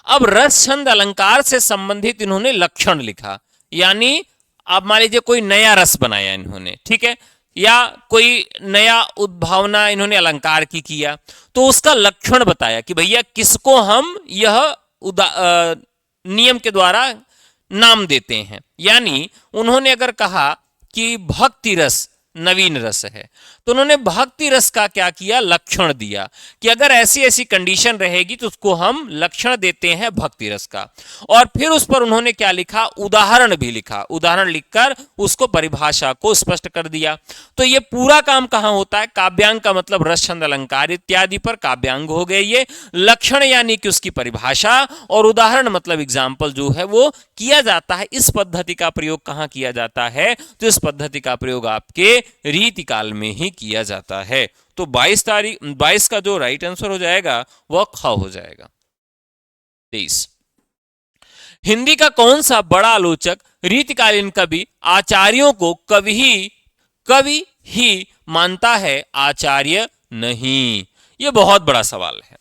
अब रस, छंद, अलंकार से संबंधित इन्होंने लक्षण लिखा। यानी आप मान लीजिए कोई नया रस बनाया इन्होंने, ठीक है, या कोई नया उद्भावना इन्होंने अलंकार की किया, तो उसका लक्षण बताया कि भैया किसको हम यह नियम के द्वारा नाम देते हैं। यानी उन्होंने अगर कहा कि भक्ति रस नवीन रस है, तो उन्होंने भक्ति रस का क्या किया? लक्षण दिया कि अगर ऐसी ऐसी कंडीशन रहेगी तो उसको हम लक्षण देते हैं भक्ति रस का। और फिर उस पर उन्होंने क्या लिखा? उदाहरण भी लिखा। उदाहरण लिखकर उसको परिभाषा को स्पष्ट कर दिया। तो ये पूरा काम कहां होता है? काव्यांग का मतलब रस, छंद, अलंकार इत्यादि पर काव्यांग हो गए ये। लक्षण यानी कि उसकी परिभाषा, और उदाहरण मतलब एग्जाम्पल जो है वो किया जाता है। इस पद्धति का प्रयोग कहां किया जाता है? तो इस पद्धति का प्रयोग आपके रीतिकाल में ही किया जाता है। तो 22 का जो राइट आंसर हो जाएगा वह ख हो जाएगा। 23, हिंदी का कौन सा बड़ा आलोचक रीतिकालीन कवि आचार्यों को कवि ही मानता है, आचार्य नहीं? यह बहुत बड़ा सवाल है।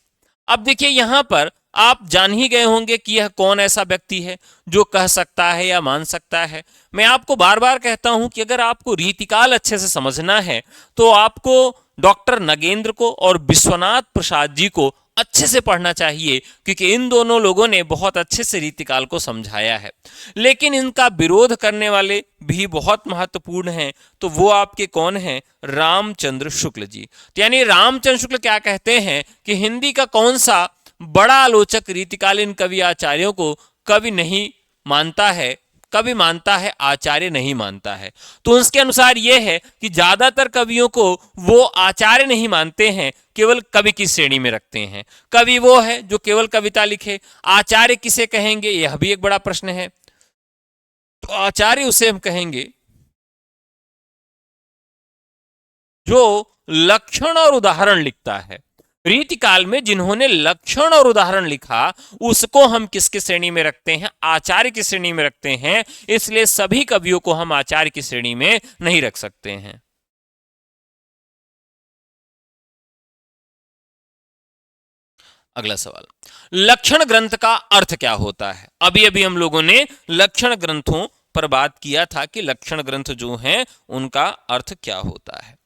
अब देखिए, यहां पर आप जान ही गए होंगे कि यह कौन ऐसा व्यक्ति है जो कह सकता है या मान सकता है। मैं आपको बार बार कहता हूं कि अगर आपको रीतिकाल अच्छे से समझना है तो आपको डॉक्टर नगेंद्र को और विश्वनाथ प्रसाद जी को अच्छे से पढ़ना चाहिए, क्योंकि इन दोनों लोगों ने बहुत अच्छे से रीतिकाल को समझाया है। लेकिन इनका विरोध करने वाले भी बहुत महत्वपूर्ण हैं। तो वो आपके कौन हैं? रामचंद्र शुक्ल जी। यानी रामचंद्र शुक्ल क्या कहते हैं कि हिंदी का कौन सा बड़ा आलोचक रीतिकालीन कवि आचार्यों को कवि नहीं मानता है, कवि मानता है, आचार्य नहीं मानता है। तो उसके अनुसार यह है कि ज्यादातर कवियों को वो आचार्य नहीं मानते हैं, केवल कवि की श्रेणी में रखते हैं। कवि वो है जो केवल कविता लिखे। आचार्य किसे कहेंगे, यह भी एक बड़ा प्रश्न है। तो आचार्य उसे हम कहेंगे जो लक्षण और उदाहरण लिखता है। रीतिकाल में जिन्होंने लक्षण और उदाहरण लिखा उसको हम किसकी श्रेणी में रखते हैं, आचार्य की श्रेणी में रखते हैं। इसलिए सभी कवियों को हम आचार्य की श्रेणी में नहीं रख सकते हैं। अगला सवाल, लक्षण ग्रंथ का अर्थ क्या होता है। अभी अभी हम लोगों ने लक्षण ग्रंथों पर बात किया था कि लक्षण ग्रंथ जो हैं उनका अर्थ क्या होता है।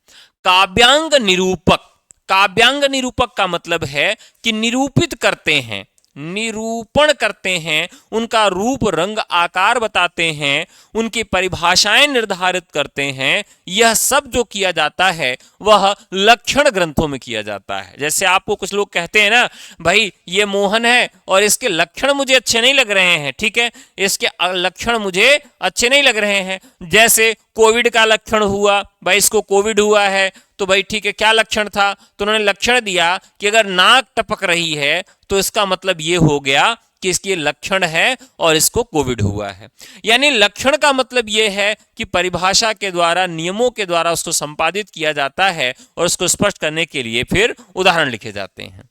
काव्यांग निरूपक, काव्यांग निरूपक का मतलब है कि निरूपित करते हैं, निरूपण करते हैं, उनका रूप रंग आकार बताते हैं, उनकी परिभाषाएं निर्धारित करते हैं। यह सब जो किया जाता है वह लक्षण ग्रंथों में किया जाता है। जैसे आपको कुछ लोग कहते हैं ना, भाई ये मोहन है और इसके लक्षण मुझे अच्छे नहीं लग रहे हैं, ठीक है, इसके लक्षण मुझे अच्छे नहीं लग रहे हैं। जैसे कोविड का लक्षण हुआ, भाई इसको कोविड हुआ है, तो भाई ठीक है, क्या लक्षण था, तो उन्होंने लक्षण दिया कि अगर नाक टपक रही है तो इसका मतलब ये हो गया कि इसकी लक्षण है और इसको कोविड हुआ है। यानी लक्षण का मतलब ये है कि परिभाषा के द्वारा, नियमों के द्वारा उसको संपादित किया जाता है और उसको स्पष्ट करने के लिए फिर उदाहरण लिखे जाते हैं।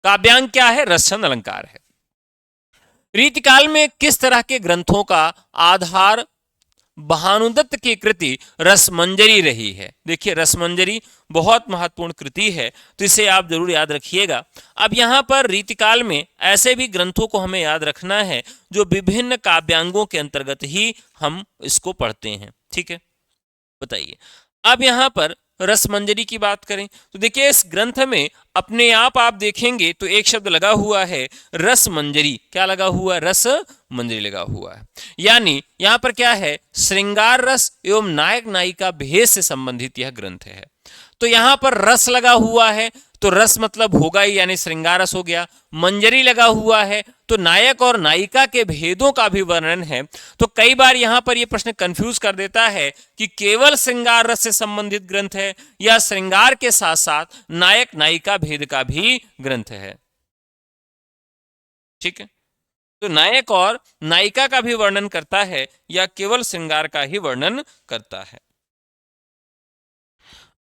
काव्यांग क्या है, रसछंद अलंकार है। रीतिकाल में किस तरह के ग्रंथों का आधार भानुदत्त की कृति रसमंजरी रही है। देखिए रसमंजरी बहुत महत्वपूर्ण कृति है, तो इसे आप जरूर याद रखिएगा। अब यहाँ पर रीतिकाल में ऐसे भी ग्रंथों को हमें याद रखना है जो विभिन्न काव्यांगों के अंतर्गत ही हम इसको पढ़ते हैं, ठीक है। बताइए, अब यहाँ पर रसमंजरी की बात करें तो देखिए इस ग्रंथ में अपने आप देखेंगे तो एक शब्द लगा हुआ है रसमंजरी। क्या लगा हुआ है, रस मंजरी लगा हुआ है। यानी यहां पर क्या है, श्रृंगार रस एवं नायक नायिका भेद से संबंधित यह ग्रंथ है। तो यहां पर रस लगा हुआ है तो रस मतलब होगा ही, यानी श्रृंगार रस हो गया। मंजरी लगा हुआ है तो नायक और नायिका के भेदों का भी वर्णन है। तो कई बार यहां पर यह प्रश्न कंफ्यूज कर देता है कि केवल श्रृंगार रस से संबंधित ग्रंथ है या श्रृंगार के साथ साथ नायक नायिका भेद का भी ग्रंथ है, ठीक है। तो नायक और नायिका का भी वर्णन करता है या केवल श्रृंगार का ही वर्णन करता है।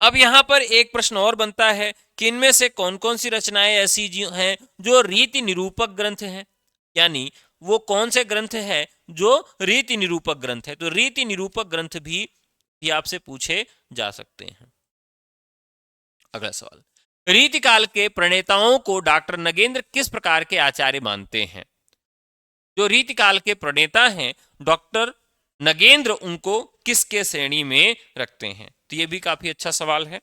अब यहां पर एक प्रश्न और बनता है कि इनमें से कौन कौन सी रचनाएं ऐसी हैं जो रीति निरूपक ग्रंथ हैं, यानी वो कौन से ग्रंथ हैं जो रीति निरूपक ग्रंथ है। तो रीति निरूपक ग्रंथ भी आपसे पूछे जा सकते हैं। अगला सवाल, रीतिकाल के प्रणेताओं को डॉक्टर नगेंद्र किस प्रकार के आचार्य मानते हैं। जो रीतिकाल के प्रणेता हैं डॉक्टर नगेंद्र उनको किसके श्रेणी में रखते हैं। तो यह भी काफी अच्छा सवाल है।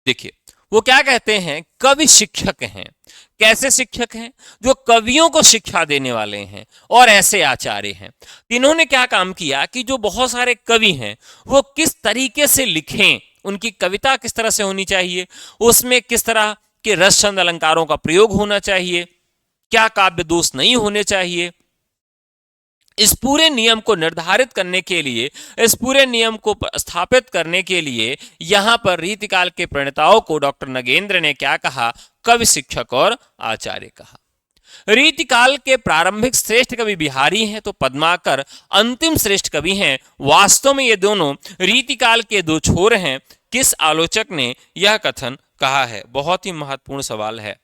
देखिए वो क्या कहते हैं, कवि शिक्षक हैं। कैसे शिक्षक हैं, जो कवियों को शिक्षा देने वाले हैं और ऐसे आचार्य हैं। इन्होंने क्या काम किया कि जो बहुत सारे कवि हैं वो किस तरीके से लिखें, उनकी कविता किस तरह से होनी चाहिए, उसमें किस तरह के रसछंद अलंकारों का प्रयोग होना चाहिए, क्या काव्य दोष नहीं होने चाहिए। इस पूरे नियम को निर्धारित करने के लिए, इस पूरे नियम को स्थापित करने के लिए यहां पर रीतिकाल के प्रणेताओं को डॉक्टर नगेंद्र ने क्या कहा, कवि शिक्षक और आचार्य कहा। रीतिकाल के प्रारंभिक श्रेष्ठ कवि बिहारी हैं तो पद्माकर अंतिम श्रेष्ठ कवि हैं। वास्तव में ये दोनों रीतिकाल के दो छोर हैं। किस आलोचक ने यह कथन कहा है। बहुत ही महत्वपूर्ण सवाल है।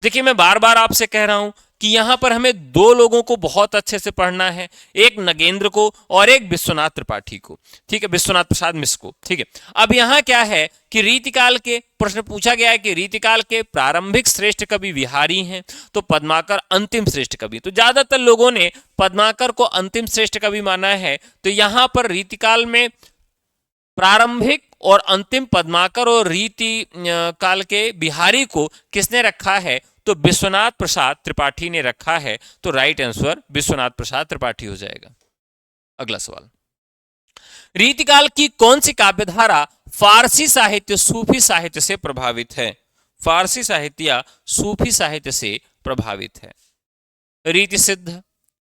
देखिए मैं बार बार आपसे कह रहा हूं कि यहां पर हमें दो लोगों को बहुत अच्छे से पढ़ना है, एक नगेंद्र को और एक विश्वनाथ त्रिपाठी को, ठीक है, विश्वनाथ प्रसाद मिश्र को, ठीक है। अब यहां क्या है कि रीतिकाल के प्रश्न पूछा गया है कि रीतिकाल के प्रारंभिक श्रेष्ठ कवि बिहारी हैं तो पद्माकर अंतिम श्रेष्ठ कवि। तो ज्यादातर लोगों ने पद्माकर को अंतिम श्रेष्ठ कवि माना है। तो यहां पर रीतिकाल में प्रारंभिक और अंतिम पद्माकर और रीति काल के बिहारी को किसने रखा है, तो विश्वनाथ प्रसाद त्रिपाठी ने रखा है। तो राइट आंसर विश्वनाथ प्रसाद त्रिपाठी हो जाएगा। अगला सवाल, रीतिकाल की कौन सी काव्यधारा फारसी साहित्य सूफी साहित्य से प्रभावित है। फारसी साहित्य या सूफी साहित्य से प्रभावित है। रीति सिद्ध,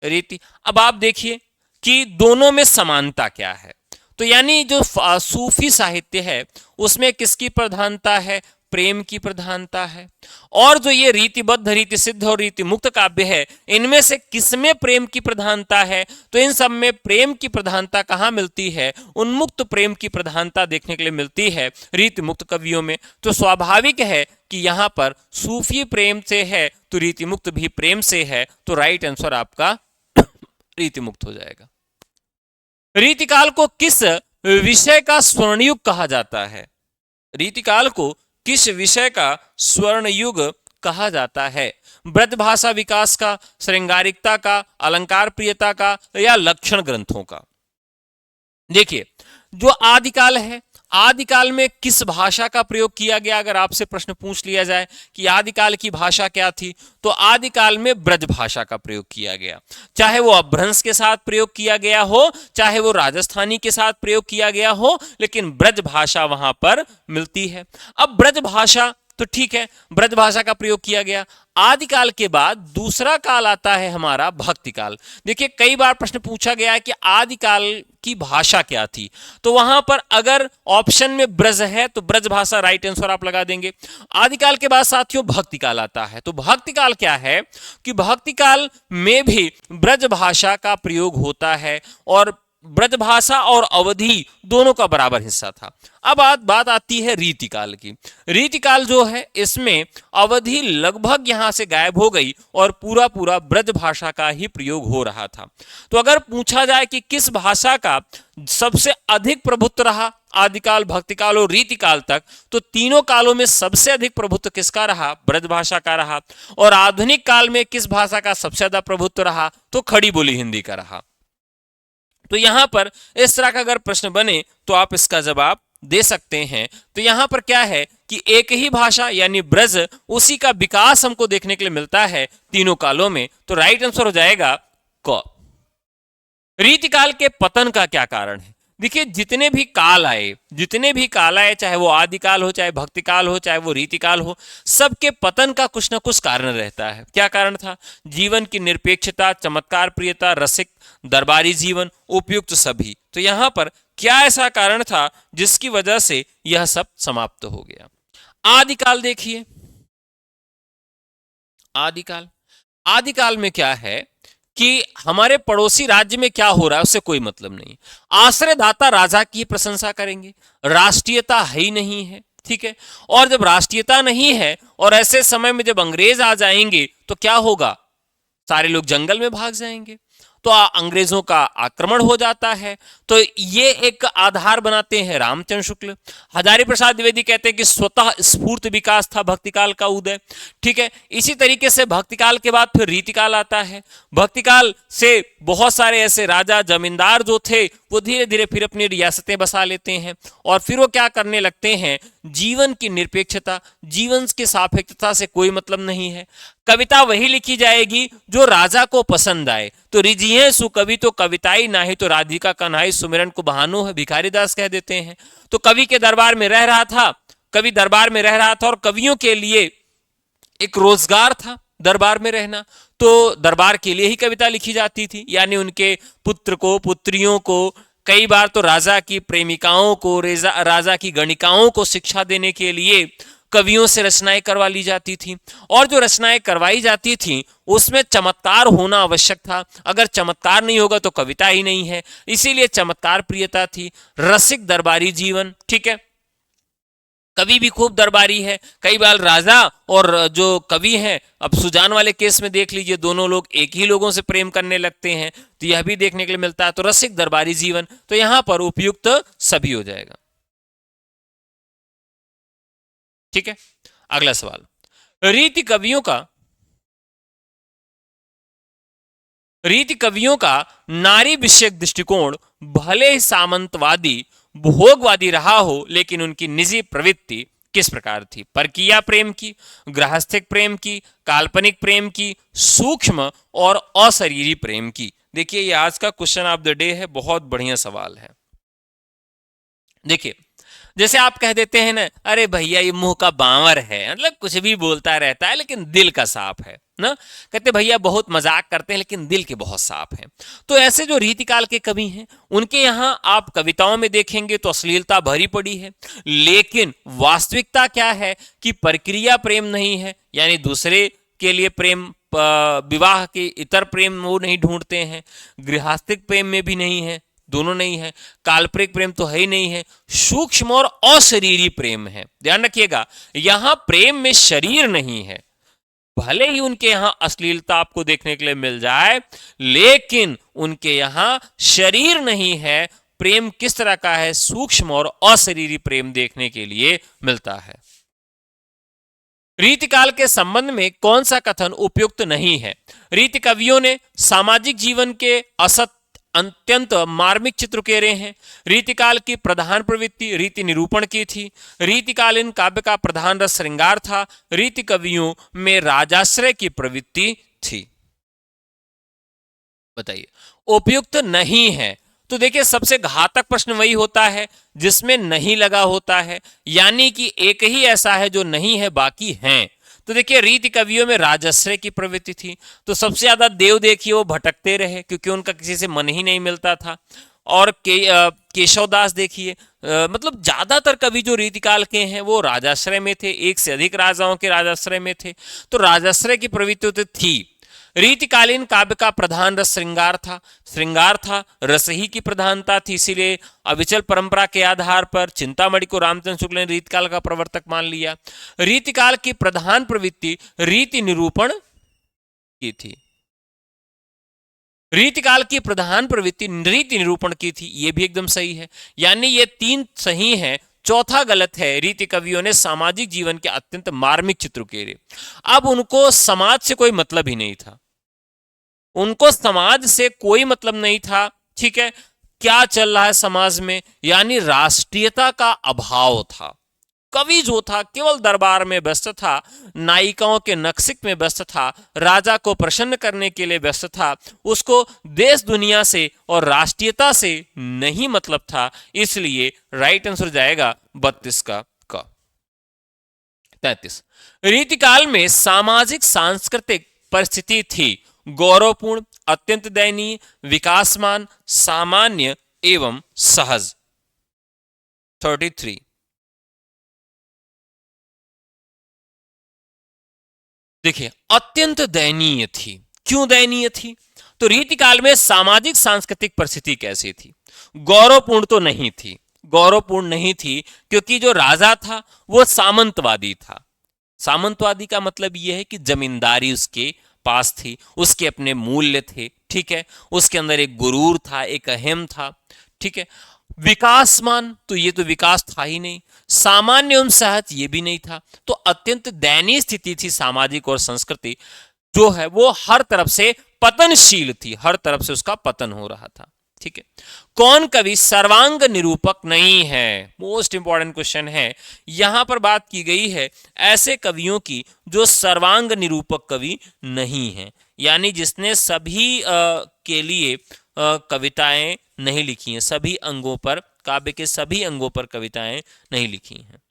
रीति। अब आप देखिए कि दोनों में समानता क्या है। तो यानी जो सूफी साहित्य है उसमें किसकी प्रधानता है? प्रेम की प्रधानता है। और जो ये रीतिबद्ध, रीति सिद्ध और रीति मुक्त काव्य है, इनमें से किसमें प्रेम की प्रधानता है? तो इन सब में प्रेम की प्रधानता कहाँ मिलती है? उन्मुक्त प्रेम की प्रधानता देखने के लिए मिलती है रीति मुक्त कवियों में। तो स्वाभाविक है कि यहां पर सूफी प्रेम से है तो रीति मुक्त भी प्रेम से है, तो राइट आंसर आपका रीति मुक्त हो जाएगा। रीतिकाल को किस विषय का स्वर्णयुग कहा जाता है? रीतिकाल को किस विषय का स्वर्ण युग कहा जाता है? ब्रज भाषा विकास का, श्रृंगारिकता का, अलंकार प्रियता का, या लक्षण ग्रंथों का? देखिए, जो आदिकाल है, आदिकाल में किस भाषा का प्रयोग किया गया? अगर आपसे प्रश्न पूछ लिया जाए कि आदिकाल की भाषा क्या थी, तो आदिकाल में ब्रज भाषा का प्रयोग किया गया। चाहे वो अपभ्रंश के साथ प्रयोग किया गया हो, चाहे वो राजस्थानी के साथ प्रयोग किया गया हो, लेकिन ब्रज भाषा वहां पर मिलती है। अब ब्रज भाषा तो ठीक है, ब्रज भाषा का प्रयोग किया गया। आदिकाल के बाद दूसरा काल आता है हमारा भक्ति काल। देखिए, कई बार प्रश्न पूछा गया है कि आदिकाल की भाषा क्या थी, तो वहां पर अगर ऑप्शन में ब्रज है तो ब्रज भाषा राइट आंसर आप लगा देंगे। आदिकाल के बाद साथियों भक्ति काल आता है। तो भक्ति काल क्या है कि भक्ति काल में भी ब्रज भाषा का प्रयोग होता है और ब्रज भाषा और अवधि दोनों का बराबर हिस्सा था। अब बात आती है रीतिकाल की। रीतिकाल जो है इसमें अवधि लगभग यहां से गायब हो गई और पूरा पूरा ब्रज भाषा का ही प्रयोग हो रहा था। तो अगर पूछा जाए कि किस भाषा का सबसे अधिक प्रभुत्व रहा आदिकाल, भक्तिकाल और रीतिकाल तक, तो तीनों कालों में सबसे अधिक प्रभुत्व किसका रहा? ब्रज भाषा का रहा। और आधुनिक काल में किस भाषा का सबसे ज्यादा प्रभुत्व रहा? तो खड़ी बोली हिंदी का रहा। तो यहां पर इस तरह का अगर प्रश्न बने तो आप इसका जवाब दे सकते हैं। तो यहां पर क्या है कि एक ही भाषा यानी ब्रज, उसी का विकास हमको देखने के लिए मिलता है तीनों कालों में। तो राइट आंसर हो जाएगा क। रीतिकाल के पतन का क्या कारण है? देखिए, जितने भी काल आए, चाहे वो आदिकाल हो, चाहे भक्तिकाल हो, चाहे वो रीतिकाल हो, सबके पतन का कुछ ना कुछ कारण रहता है। क्या कारण था? जीवन की निरपेक्षता, चमत्कार प्रियता, रसिक दरबारी जीवन, उपयुक्त सभी। तो यहां पर क्या ऐसा कारण था जिसकी वजह से यह सब समाप्त हो गया? आदिकाल देखिए, आदिकाल में क्या है कि हमारे पड़ोसी राज्य में क्या हो रहा है उससे कोई मतलब नहीं। आश्रयदाता राजा की प्रशंसा करेंगे, राष्ट्रीयता है ही नहीं है, ठीक है। और जब राष्ट्रीयता नहीं है और ऐसे समय में जब अंग्रेज आ जाएंगे तो क्या होगा? सारे लोग जंगल में भाग जाएंगे, तो अंग्रेजों का आक्रमण हो जाता है। तो ये एक आधार बनाते हैं रामचंद्र शुक्ल। हजारी प्रसाद द्विवेदी कहते हैं कि स्वतः स्फूर्त विकास था भक्तिकाल का उदय, ठीक है। इसी तरीके से भक्तिकाल के बाद फिर रीतिकाल आता है। भक्तिकाल से बहुत सारे ऐसे राजा जमींदार जो थे वो धीरे धीरे फिर अपनी रियासतें बसा लेते हैं और फिर वो क्या करने लगते हैं? जीवन की निरपेक्षता, जीवन की सापेक्षता से कोई मतलब नहीं है। कविता वही लिखी जाएगी जो राजा को पसंद आए। तो रिझिए सुकवि तो कविताई नाही, तो राधिका कन्हाई सुमिरन को बहानो है, भिखारीदास कह देते हैं। तो कवि के दरबार में रह रहा था, कवि दरबार में रह रहा था और कवियों के लिए एक रोजगार था दरबार में रहना, तो दरबार के लिए ही कविता लिखी जाती थी। यानी उनके पुत्र को, पुत्रियों को, कई बार तो राजा की प्रेमिकाओं को, राजा की गणिकाओं को शिक्षा देने के लिए कवियों से रचनाएं करवा ली जाती थी। और जो रचनाएं करवाई जाती थी उसमें चमत्कार होना आवश्यक था। अगर चमत्कार नहीं होगा तो कविता ही नहीं है, इसीलिए चमत्कार प्रियता थी। रसिक दरबारी जीवन, ठीक है। कवि भी खूब दरबारी है। कई बार राजा और जो कवि हैं, अब सुजान वाले केस में देख लीजिए, दोनों लोग एक ही लोगों से प्रेम करने लगते हैं, तो यह भी देखने के लिए मिलता है। तो रसिक दरबारी जीवन, तो यहां पर उपयुक्त सभी हो जाएगा, ठीक है। अगला सवाल, रीति कवियों का नारी विषयक दृष्टिकोण भले ही सामंतवादी, भोगवादी रहा हो, लेकिन उनकी निजी प्रवृत्ति किस प्रकार थी? परकीय प्रेम की, गृहस्थिक प्रेम की, काल्पनिक प्रेम की, सूक्ष्म और अशरीरी प्रेम की? देखिए, ये आज का क्वेश्चन ऑफ द डे है, बहुत बढ़िया सवाल है। देखिए, जैसे आप कह देते हैं ना, अरे भैया ये मुंह का बांवर है, मतलब कुछ भी बोलता रहता है लेकिन दिल का साफ है, ना। कहते भैया बहुत मजाक करते हैं लेकिन दिल के बहुत साफ हैं। तो ऐसे जो रीतिकाल के कवि हैं उनके यहाँ आप कविताओं में देखेंगे तो अश्लीलता भरी पड़ी है, लेकिन वास्तविकता क्या है कि प्रक्रिया प्रेम नहीं है, यानी दूसरे के लिए प्रेम, विवाह के इतर प्रेम वो नहीं ढूंढते हैं, गृहस्थिक प्रेम में भी नहीं है, दोनों नहीं है, काल्पनिक प्रेम तो है ही नहीं है, सूक्ष्म और अशरीरी प्रेम है। ध्यान रखिएगा, यहां प्रेम में शरीर नहीं है। भले ही उनके यहां अश्लीलता आपको देखने के लिए मिल जाए, लेकिन उनके यहां शरीर नहीं है। प्रेम किस तरह का है? सूक्ष्म और अशरीरी प्रेम देखने के लिए मिलता है। रीतिकाल के संबंध में कौन सा कथन उपयुक्त नहीं है? रीति कवियों ने सामाजिक जीवन के असत अत्यंत मार्मिक चित्र उकेरे हैं। रीतिकाल की प्रधान प्रवृत्ति रीति निरूपण की थी। रीतिकालीन काव्य का प्रधान रस श्रृंगार था। रीति कवियों में राजाश्रय की प्रवृत्ति थी। बताइए, उपयुक्त नहीं है। तो देखिए, सबसे घातक प्रश्न वही होता है जिसमें नहीं लगा होता है, यानी कि एक ही ऐसा है जो नहीं है, बाकी हैं। तो देखिए, रीति कवियों में राजश्रय की प्रवृत्ति थी, तो सबसे ज्यादा देव देखिए वो भटकते रहे क्योंकि उनका किसी से मन ही नहीं मिलता था। और केशवदास देखिए, मतलब ज्यादातर कवि जो रीतिकाल के हैं वो राजाश्रय में थे, एक से अधिक राजाओं के राजाश्रय में थे, तो राजाश्रय की प्रवृत्ति तो थी। रीतिकालीन काव्य का प्रधान रस श्रृंगार था, रस ही की प्रधानता थी, इसीलिए अविचल परंपरा के आधार पर चिंतामणि को रामचंद्र शुक्ल ने रीतिकाल का प्रवर्तक मान लिया। रीतिकाल की प्रधान प्रवृत्ति रीति निरूपण की थी। रीतिकाल की प्रधान प्रवृत्ति रीति निरूपण की थी, यह भी एकदम सही है, यानी ये तीन सही है, चौथा गलत है। रीति कवियों ने सामाजिक जीवन के अत्यंत मार्मिक चित्र उकेरे। अब उनको समाज से कोई मतलब ही नहीं था, उनको समाज से कोई मतलब नहीं था, ठीक है, क्या चल रहा है समाज में, यानी राष्ट्रीयता का अभाव था। कवि जो था केवल दरबार में व्यस्त था, नायिकाओं के नक्सिक में व्यस्त था, राजा को प्रसन्न करने के लिए व्यस्त था, उसको देश दुनिया से और राष्ट्रीयता से नहीं मतलब था। इसलिए राइट आंसर जाएगा 32 का 33। रीतिकाल में सामाजिक सांस्कृतिक परिस्थिति थी गौरवपूर्ण, अत्यंत दयनीय, विकासमान, सामान्य एवं सहज। 33। देखिए, अत्यंत दयनीय थी। क्यों दयनीय थी? तो रीतिकाल में सामाजिक सांस्कृतिक परिस्थिति कैसी थी? गौरवपूर्ण तो नहीं थी, गौरवपूर्ण नहीं थी क्योंकि जो राजा था वो सामंतवादी था। सामंतवादी का मतलब यह है कि जमींदारी उसके पास थी, उसके अपने मूल्य थे, ठीक है, उसके अंदर एक गुरूर था, एक अहम था, ठीक है। विकासमान, तो ये तो विकास था ही नहीं। सामान्य एवं सहज, ये भी नहीं था। तो अत्यंत दयनीय स्थिति थी सामाजिक और संस्कृति जो है वो हर तरफ से पतनशील थी, हर तरफ से उसका पतन हो रहा था, ठीक है। कौन कवि सर्वांग निरूपक नहीं है? मोस्ट इंपॉर्टेंट क्वेश्चन है। यहां पर बात की गई है ऐसे कवियों की जो सर्वांग निरूपक कवि नहीं है, यानी जिसने सभी के लिए कविताएं नहीं लिखी हैं, सभी अंगों पर, काव्य के सभी अंगों पर कविताएं नहीं लिखी हैं।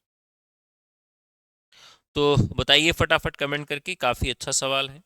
तो बताइए फटाफट कमेंट करके, काफी अच्छा सवाल है।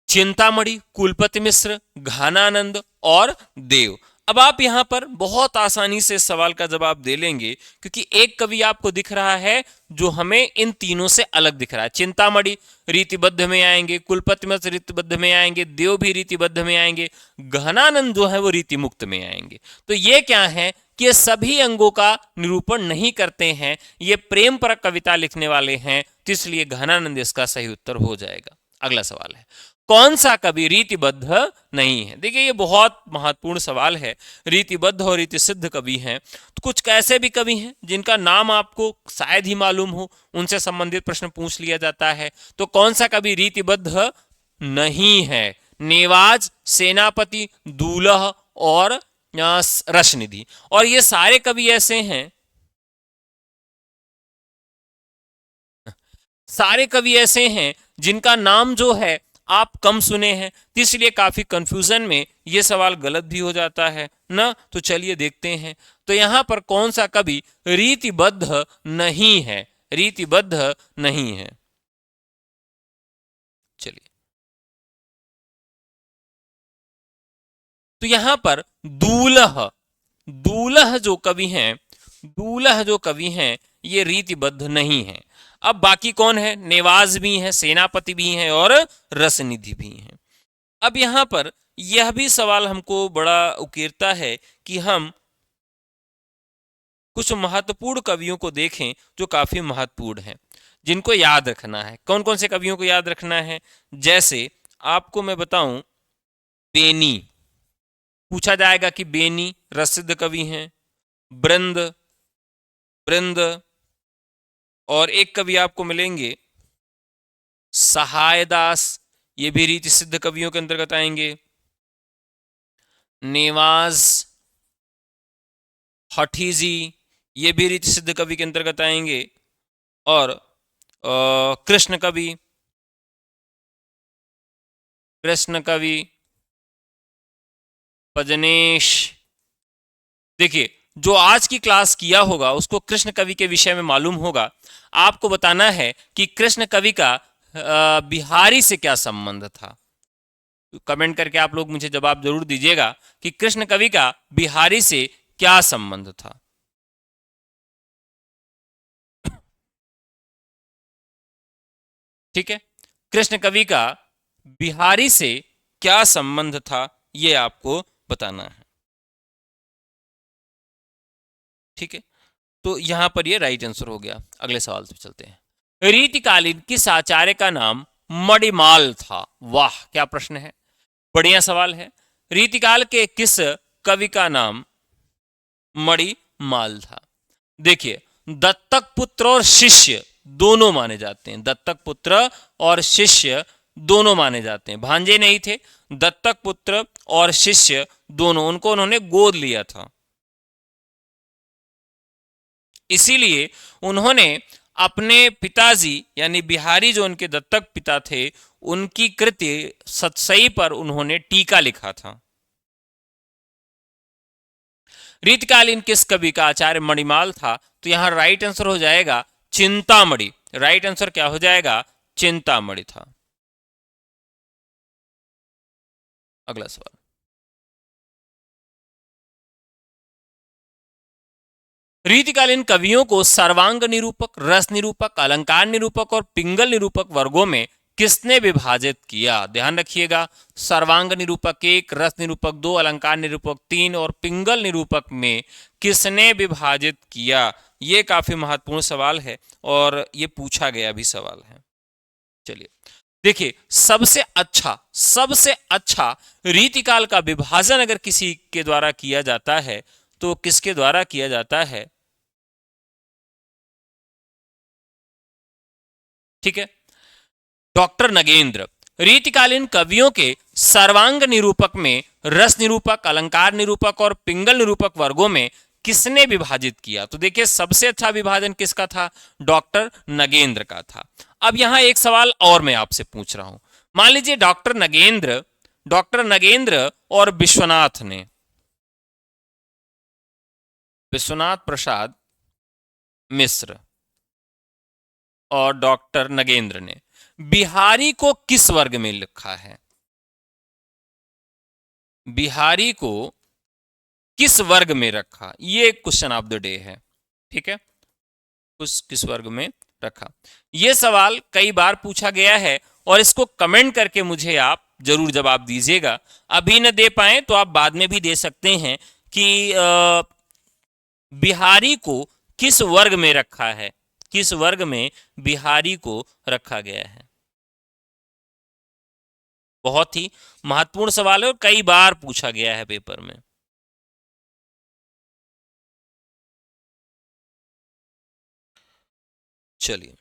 चिंतामणि, कुलपति मिश्र, घनानंद और देव। अब आप यहां पर बहुत आसानी से सवाल का जवाब दे लेंगे क्योंकि एक कवि आपको दिख रहा है जो हमें इन तीनों से अलग दिख रहा है। चिंतामणि रीतिबद्ध में आएंगे, कुलपति मिश्र रीतिबद्ध में आएंगे, देव भी रीतिबद्ध में आएंगे, घनानंद जो है वो रीति मुक्त में आएंगे। तो ये क्या है कि ये सभी अंगों का निरूपण नहीं करते हैं, ये प्रेम पर कविता लिखने वाले हैं, तो इसलिए घनानंद इसका सही उत्तर हो जाएगा। अगला सवाल है, कौन सा कवि रीतिबद्ध नहीं है? देखिए, ये बहुत महत्वपूर्ण सवाल है। रीतिबद्ध और रीति सिद्ध कवि हैं, तो कुछ ऐसे भी कवि हैं जिनका नाम आपको शायद ही मालूम हो, उनसे संबंधित प्रश्न पूछ लिया जाता है। तो कौन सा कवि रीतिबद्ध नहीं है? नेवाज, सेनापति, दूल्ह और रसनिधि। और ये सारे कवि ऐसे हैं, सारे कवि ऐसे हैं जिनका नाम जो है आप कम सुने हैं, तो इसलिए काफी कंफ्यूजन में ये सवाल गलत भी हो जाता है ना। तो चलिए देखते हैं, तो यहां पर कौन सा कवि रीतिबद्ध नहीं है? रीतिबद्ध नहीं है। तो यहां पर दूल्ह, दूल्ह जो कवि हैं ये रीतिबद्ध नहीं है। अब बाकी कौन है? नेवाज भी हैं, सेनापति भी हैं और रसनिधि भी हैं। अब यहां पर यह भी सवाल हमको बड़ा उकेरता है कि हम कुछ महत्वपूर्ण कवियों को देखें जो काफी महत्वपूर्ण हैं, जिनको याद रखना है। कौन कौन से कवियों को याद रखना है? जैसे आपको मैं बताऊं, बेनी पूछा जाएगा कि बेनी प्रसिद्ध कवि हैं, बृंद, बृंद, और एक कवि आपको मिलेंगे सहायदास, ये भी रीति सिद्ध कवियों के अंतर्गत आएंगे। नेवाज, हठीजी, ये भी रीति सिद्ध कवि के अंतर्गत आएंगे। और कृष्ण कवि, कृष्ण कवि, पजनेश। देखिए, जो आज की क्लास किया होगा उसको कृष्ण कवि के विषय में मालूम होगा। आपको बताना है कि कृष्ण कवि का बिहारी से क्या संबंध था। कमेंट करके आप लोग मुझे जवाब जरूर दीजिएगा कि कृष्ण कवि का बिहारी से क्या संबंध था। ठीक है, कृष्ण कवि का बिहारी से क्या संबंध था, यह आपको बताना है। ठीक है, तो यहां पर ये राइट आंसर हो गया। अगले सवाल से चलते हैं। रीतिकालीन किस आचार्य का नाम मणिमाल था? वाह, क्या प्रश्न है, बढ़िया सवाल है। रीतिकाल के किस कवि का नाम मणिमाल था? देखिए, दत्तक पुत्र और शिष्य दोनों माने जाते हैं। दत्तक पुत्र और शिष्य दोनों माने जाते हैं। भांजे नहीं थे, दत्तक पुत्र और शिष्य दोनों, उनको उन्होंने गोद लिया था। इसीलिए उन्होंने अपने पिताजी यानी बिहारी जो उनके दत्तक पिता थे, उनकी कृति सतसई पर उन्होंने टीका लिखा था। रीतकालीन किस कवि का आचार्य मणिमाल था? तो यहां राइट आंसर हो जाएगा चिंतामणि। राइट आंसर क्या हो जाएगा? चिंतामणि था। अगला सवाल, रीतिकालीन कवियों को सर्वांग निरूपक, रस निरूपक, अलंकार निरूपक और पिंगल निरूपक वर्गों में किसने विभाजित किया? ध्यान रखिएगा, सर्वांग निरूपक 1, रस निरूपक 2, अलंकार निरूपक 3 और पिंगल निरूपक में किसने विभाजित किया? ये काफी महत्वपूर्ण सवाल है और ये पूछा गया भी सवाल है। चलिए देखिए, सबसे अच्छा रीतिकाल का विभाजन अगर किसी के द्वारा किया जाता है तो किसके द्वारा किया जाता है? ठीक है, डॉक्टर नगेंद्र। रीतिकालीन कवियों के सर्वांग निरूपक में रस निरूपक, अलंकार निरूपक और पिंगल निरूपक वर्गों में किसने विभाजित किया? तो देखिए, सबसे अच्छा विभाजन किसका था? डॉक्टर नगेंद्र का था। अब यहां एक सवाल और मैं आपसे पूछ रहा हूं। मान लीजिए डॉक्टर नगेंद्र और विश्वनाथ प्रसाद मिश्र और डॉक्टर नगेंद्र ने बिहारी को किस वर्ग में लिखा है? बिहारी को किस वर्ग में रखा? ये क्वेश्चन ऑफ द डे है। ठीक है, किस वर्ग में रखा, यह सवाल कई बार पूछा गया है और इसको कमेंट करके मुझे आप जरूर जवाब दीजिएगा। अभी न दे पाए तो आप बाद में भी दे सकते हैं कि बिहारी को किस वर्ग में रखा है, किस वर्ग में बिहारी को रखा गया है। बहुत ही महत्वपूर्ण सवाल है और कई बार पूछा गया है पेपर में। चलिए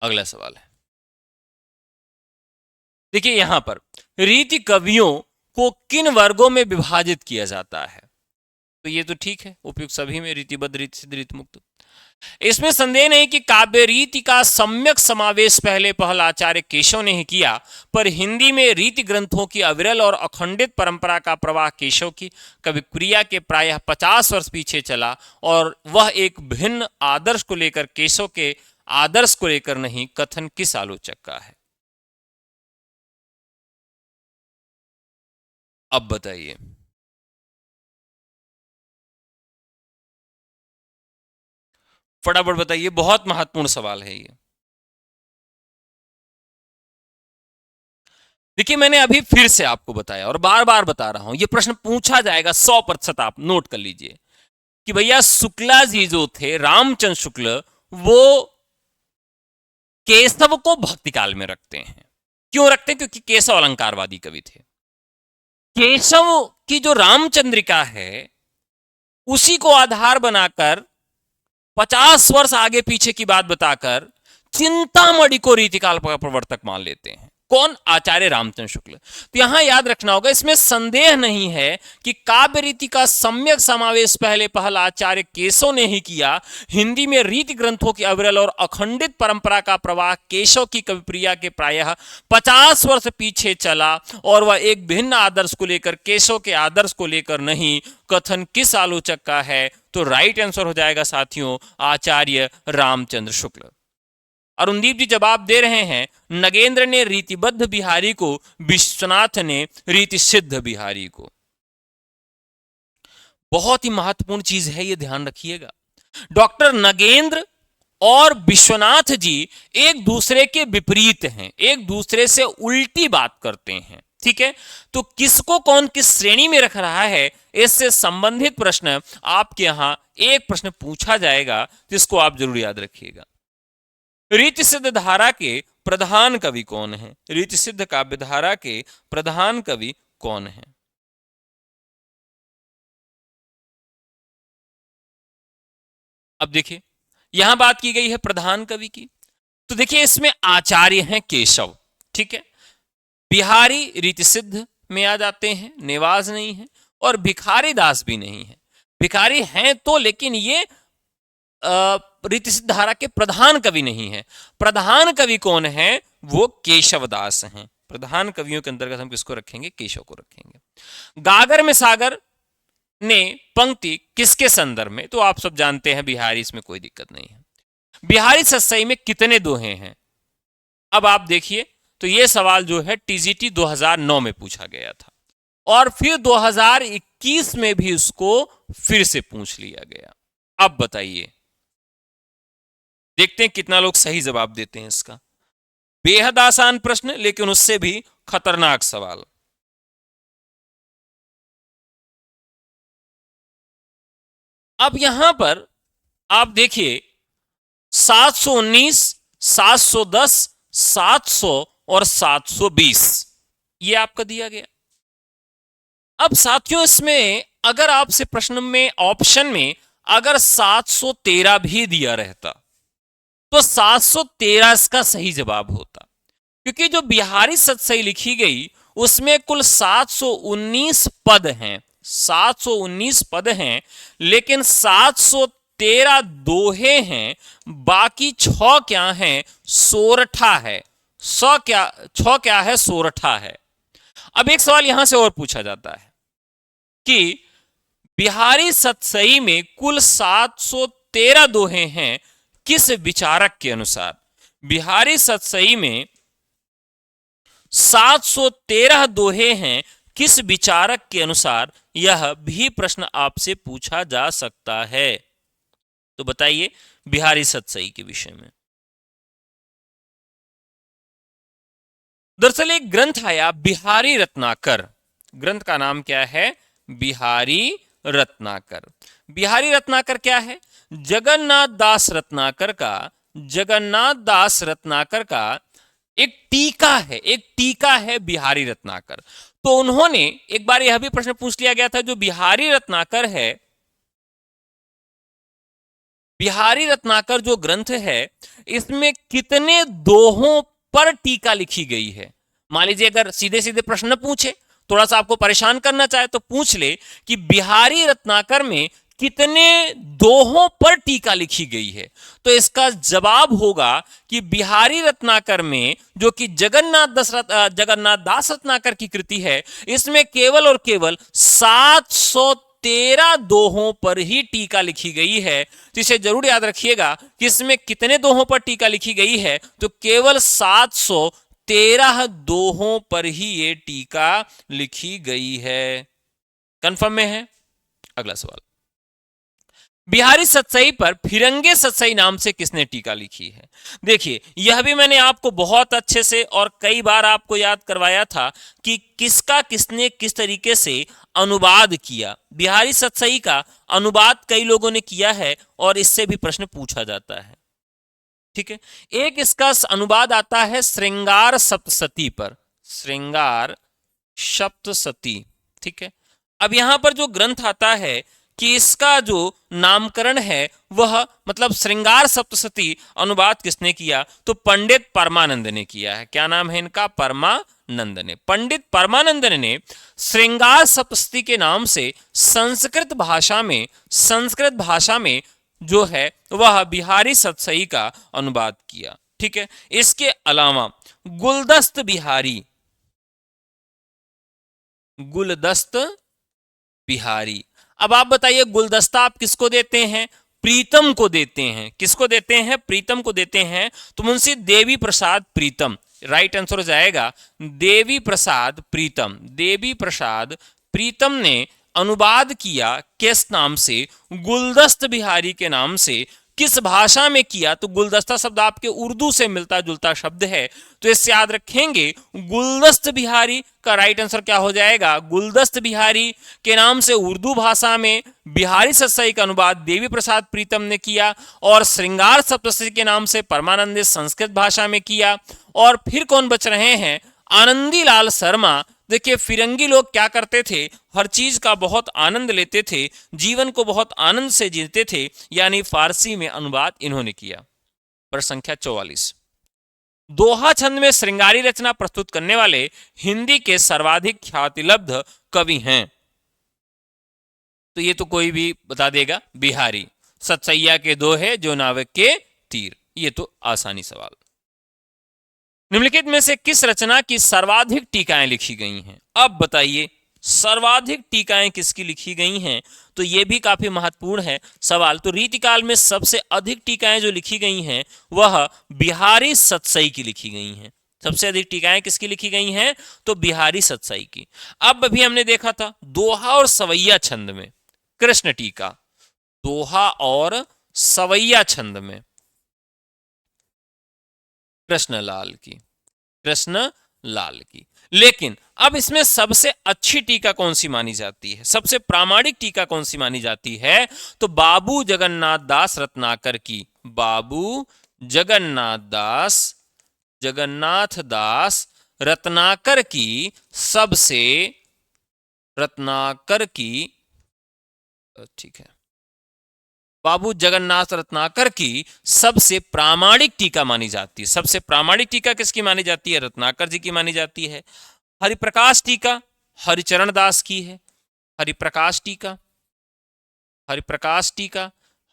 अगला सवाल है। देखिए यहां पर रीति कवियों को किन वर्गों में विभाजित किया जाता है? तो ये तो ठीक है, उपयुक्त सभी में, रीतिबद्ध, रीति सिद्ध, रीति मुक्त। इसमें संदेह नहीं कि काव्य रीति का सम्यक समावेश पहल आचार्य केशव ने ही किया, पर हिंदी में रीति ग्रंथों की अविरल और अखंडित परंपरा का प्रवाह केशव की कविक्रिया के प्रायः 50 वर्ष पीछे चला और वह एक भिन्न आदर्श को लेकर, केशव के आदर्श को लेकर नहीं, कथन किस आलोचक का है? अब बताइए। फटाफट बताइए, बहुत महत्वपूर्ण सवाल है ये। देखिए, मैंने अभी फिर से आपको बताया और बार बार बता रहा हूं, ये प्रश्न पूछा जाएगा 100%, आप नोट कर लीजिए कि भैया शुक्ला जी जो थे, रामचंद्र शुक्ल, वो केशव को भक्ति काल में रखते हैं। क्यों रखते हैं? क्योंकि केशव अलंकारवादी कवि थे। केशव की जो रामचंद्रिका है, उसी को आधार बनाकर 50 वर्ष आगे पीछे की बात बताकर चिंतामणि को रीतिकाल का प्रवर्तक मान लेते हैं। कौन? आचार्य रामचंद्र शुक्ल। तो यहां याद रखना होगा, इसमें संदेह नहीं है कि काव्य रीति का सम्यक समावेश पहला आचार्य केशव ने ही किया। हिंदी में रीति ग्रंथों की अविरल और अखंडित परंपरा का प्रवाह केशव की कविप्रिया के प्रायः 50 वर्ष पीछे चला, और वह एक भिन्न आदर्श को लेकर, केशव के आदर्श को लेकर नहीं। कथन किस आलोचक का है? तो राइट आंसर हो जाएगा साथियों, आचार्य रामचंद्र शुक्ल। अरुणदीप जी जवाब दे रहे हैं, नगेंद्र ने रीतिबद्ध बिहारी को, विश्वनाथ ने रीति सिद्ध बिहारी को। बहुत ही महत्वपूर्ण चीज है, ये ध्यान रखिएगा। डॉक्टर नगेंद्र और विश्वनाथ जी एक दूसरे के विपरीत हैं, एक दूसरे से उल्टी बात करते हैं। ठीक है, तो किसको कौन किस श्रेणी में रख रहा है, इससे संबंधित प्रश्न आपके यहां एक प्रश्न पूछा जाएगा, जिसको आप जरूर याद रखिएगा। रीति सिद्ध धारा के प्रधान कवि कौन है? रीति सिद्ध काव्य धारा के प्रधान कवि कौन है? अब देखिए, यहां बात की गई है प्रधान कवि की, तो देखिए इसमें आचार्य हैं केशव। ठीक है, बिहारी रीति सिद्ध में आ जाते हैं, नेवाज नहीं है, और भिखारी दास भी नहीं है। भिखारी हैं तो, लेकिन ये रीति सिद्ध धारा के प्रधान कवि नहीं है। प्रधान कवि कौन है? वो केशवदास हैं। प्रधान कवियों के अंतर्गत हम किसको रखेंगे? केशव को रखेंगे। गागर में सागर ने पंक्ति किसके संदर्भ में? तो आप सब जानते हैं बिहारी, इसमें कोई दिक्कत नहीं है। बिहारी सत्सई में कितने दोहे हैं? अब आप देखिए, तो यह सवाल जो है टीजीटी 2009 में पूछा गया था, और फिर 2021 में भी उसको फिर से पूछ लिया गया। अब बताइए, देखते हैं कितना लोग सही जवाब देते हैं इसका। बेहद आसान प्रश्न, लेकिन उससे भी खतरनाक सवाल। अब यहां पर आप देखिए, 719, 710, 700 और 720 ये आपका दिया गया। अब साथियों, इसमें अगर आपसे प्रश्न में ऑप्शन में अगर 713 भी दिया रहता, तो 713 इसका सही जवाब होता, क्योंकि जो बिहारी सत्सई लिखी गई उसमें कुल 719 पद हैं, 719 पद हैं, लेकिन 713 दोहे हैं, बाकी 6 क्या हैं? सोरठा है। 6 क्या है? सोरठा है। अब एक सवाल यहां से और पूछा जाता है कि बिहारी सत्सई में कुल 713 दोहे हैं, किस विचारक के अनुसार? बिहारी सत्सई में 713 दोहे हैं, किस विचारक के अनुसार? यह भी प्रश्न आपसे पूछा जा सकता है। तो बताइए बिहारी सत्सई के विषय में। दरअसल एक ग्रंथ आया बिहारी रत्नाकर, ग्रंथ का नाम क्या है? बिहारी रत्नाकर। बिहारी रत्नाकर क्या है? जगन्नाथ दास रत्नाकर का, जगन्नाथ दास रत्नाकर का एक टीका है, एक टीका है बिहारी रत्नाकर। तो उन्होंने एक बार यह भी प्रश्न पूछ लिया गया था, जो बिहारी रत्नाकर है, बिहारी रत्नाकर जो ग्रंथ है, इसमें कितने दोहों पर टीका लिखी गई है? मान लीजिए अगर सीधे सीधे प्रश्न पूछे, थोड़ा सा आपको परेशान करना चाहे, तो पूछ ले कि बिहारी रत्नाकर में कितने दोहों पर टीका लिखी गई है। तो इसका जवाब होगा कि बिहारी रत्नाकर में, जो कि जगन्नाथ दास रत्नाकर की कृति है, इसमें केवल और केवल 713 दोहों पर ही टीका लिखी गई है। तो इसे जरूर याद रखिएगा कि इसमें कितने दोहों पर टीका लिखी गई है? तो केवल 13 दोहों पर ही ये टीका लिखी गई है। कंफर्म में है? अगला सवाल, बिहारी सतसई पर फिरंगे सतसई नाम से किसने टीका लिखी है? देखिए, यह भी मैंने आपको बहुत अच्छे से और कई बार आपको याद करवाया था कि किसका किसने किस तरीके से अनुवाद किया। बिहारी सतसई का अनुवाद कई लोगों ने किया है और इससे भी प्रश्न पूछा जाता है। ठीक है, एक इसका अनुवाद आता है श्रृंगार सप्तसती पर, श्रृंगार सप्तसती। ठीक है, अब यहां पर जो ग्रंथ आता है कि इसका जो नामकरण है वह मतलब श्रृंगार सप्तसती अनुवाद किसने किया? तो पंडित परमानंद ने किया है। क्या नाम है इनका? परमानंद ने। पंडित परमानंद ने श्रृंगार सप्तसती के नाम से संस्कृत भाषा में जो है वह बिहारी सतसई का अनुवाद किया। ठीक है, इसके अलावा गुलदस्त बिहारी। अब आप बताइए, गुलदस्ता आप किसको देते हैं? प्रीतम को देते हैं। किसको देते हैं? प्रीतम को देते हैं। तो मुंशी देवी प्रसाद प्रीतम, राइट आंसर हो जाएगा देवी प्रसाद प्रीतम। देवी प्रसाद प्रीतम ने अनुवाद किया किस नाम से? गुलदस्त बिहारी के नाम से। किस भाषा में किया? तो गुलदस्ता शब्द आपके उर्दू से मिलता जुलता शब्द है, तो इससे याद रखेंगे गुलदस्त बिहारी का राइट आंसर क्या हो जाएगा? गुलदस्त बिहारी के नाम से उर्दू भाषा में बिहारी सतसई का अनुवाद देवी प्रसाद प्रीतम ने किया और श्रृंगार सप्तसती के नाम से परमानंद ने संस्कृत भाषा में किया। और फिर कौन बच रहे हैं? आनंदी लाल शर्मा। देखिए, फिरंगी लोग क्या करते थे? हर चीज का बहुत आनंद लेते थे, जीवन को बहुत आनंद से जीते थे, यानी फारसी में अनुवाद इन्होंने किया। प्रश्न संख्या 44, दोहा छंद में श्रृंगारी रचना प्रस्तुत करने वाले हिंदी के सर्वाधिक ख्यातिलब्ध कवि हैं? तो ये तो कोई भी बता देगा, बिहारी। सतसैया के दोहे जो नाविक के तीर, ये तो आसानी सवाल। निम्नलिखित में से किस रचना की सर्वाधिक टीकाएं लिखी गई हैं? अब बताइए, सर्वाधिक टीकाएं किसकी लिखी गई हैं? तो यह भी काफी महत्वपूर्ण है सवाल। तो रीतिकाल में सबसे अधिक टीकाएं जो लिखी गई हैं वह बिहारी सतसई की लिखी गई हैं। सबसे अधिक टीकाएं किसकी लिखी गई हैं? तो बिहारी सतसई की। अब अभी हमने देखा था दोहा और सवैया छंद में कृष्ण टीका, दोहा और सवैया छंद में कृष्णलाल की। लेकिन अब इसमें सबसे अच्छी टीका कौन सी मानी जाती है? सबसे प्रामाणिक टीका कौन सी मानी जाती है? तो बाबू जगन्नाथ दास रत्नाकर की, बाबू जगन्नाथ दास रत्नाकर की सबसे, रत्नाकर की, ठीक है, बाबू जगन्नाथ रत्नाकर की सबसे प्रामाणिक टीका मानी जाती है। सबसे प्रामाणिक टीका किसकी मानी जाती है? रत्नाकर जी की मानी जाती है। हरिप्रकाश टीका हरिचरण दास की है। हरिप्रकाश टीका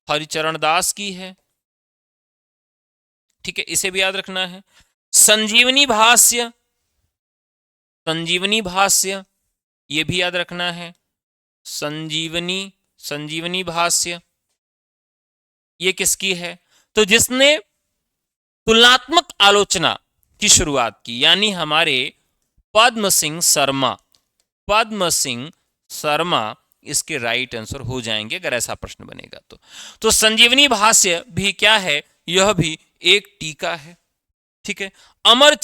हरिचरण दास की है। ठीक है, इसे भी याद रखना है। संजीवनी भाष्य ये भी याद रखना है। संजीवनी भाष्य ये किसकी है? तो जिसने तुलनात्मक आलोचना की शुरुआत की, यानी हमारे पद्म सिंह शर्मा इसके राइट आंसर हो जाएंगे अगर ऐसा प्रश्न बनेगा तो संजीवनी भाष्य भी क्या है? यह भी एक टीका है। ठीक है, अमर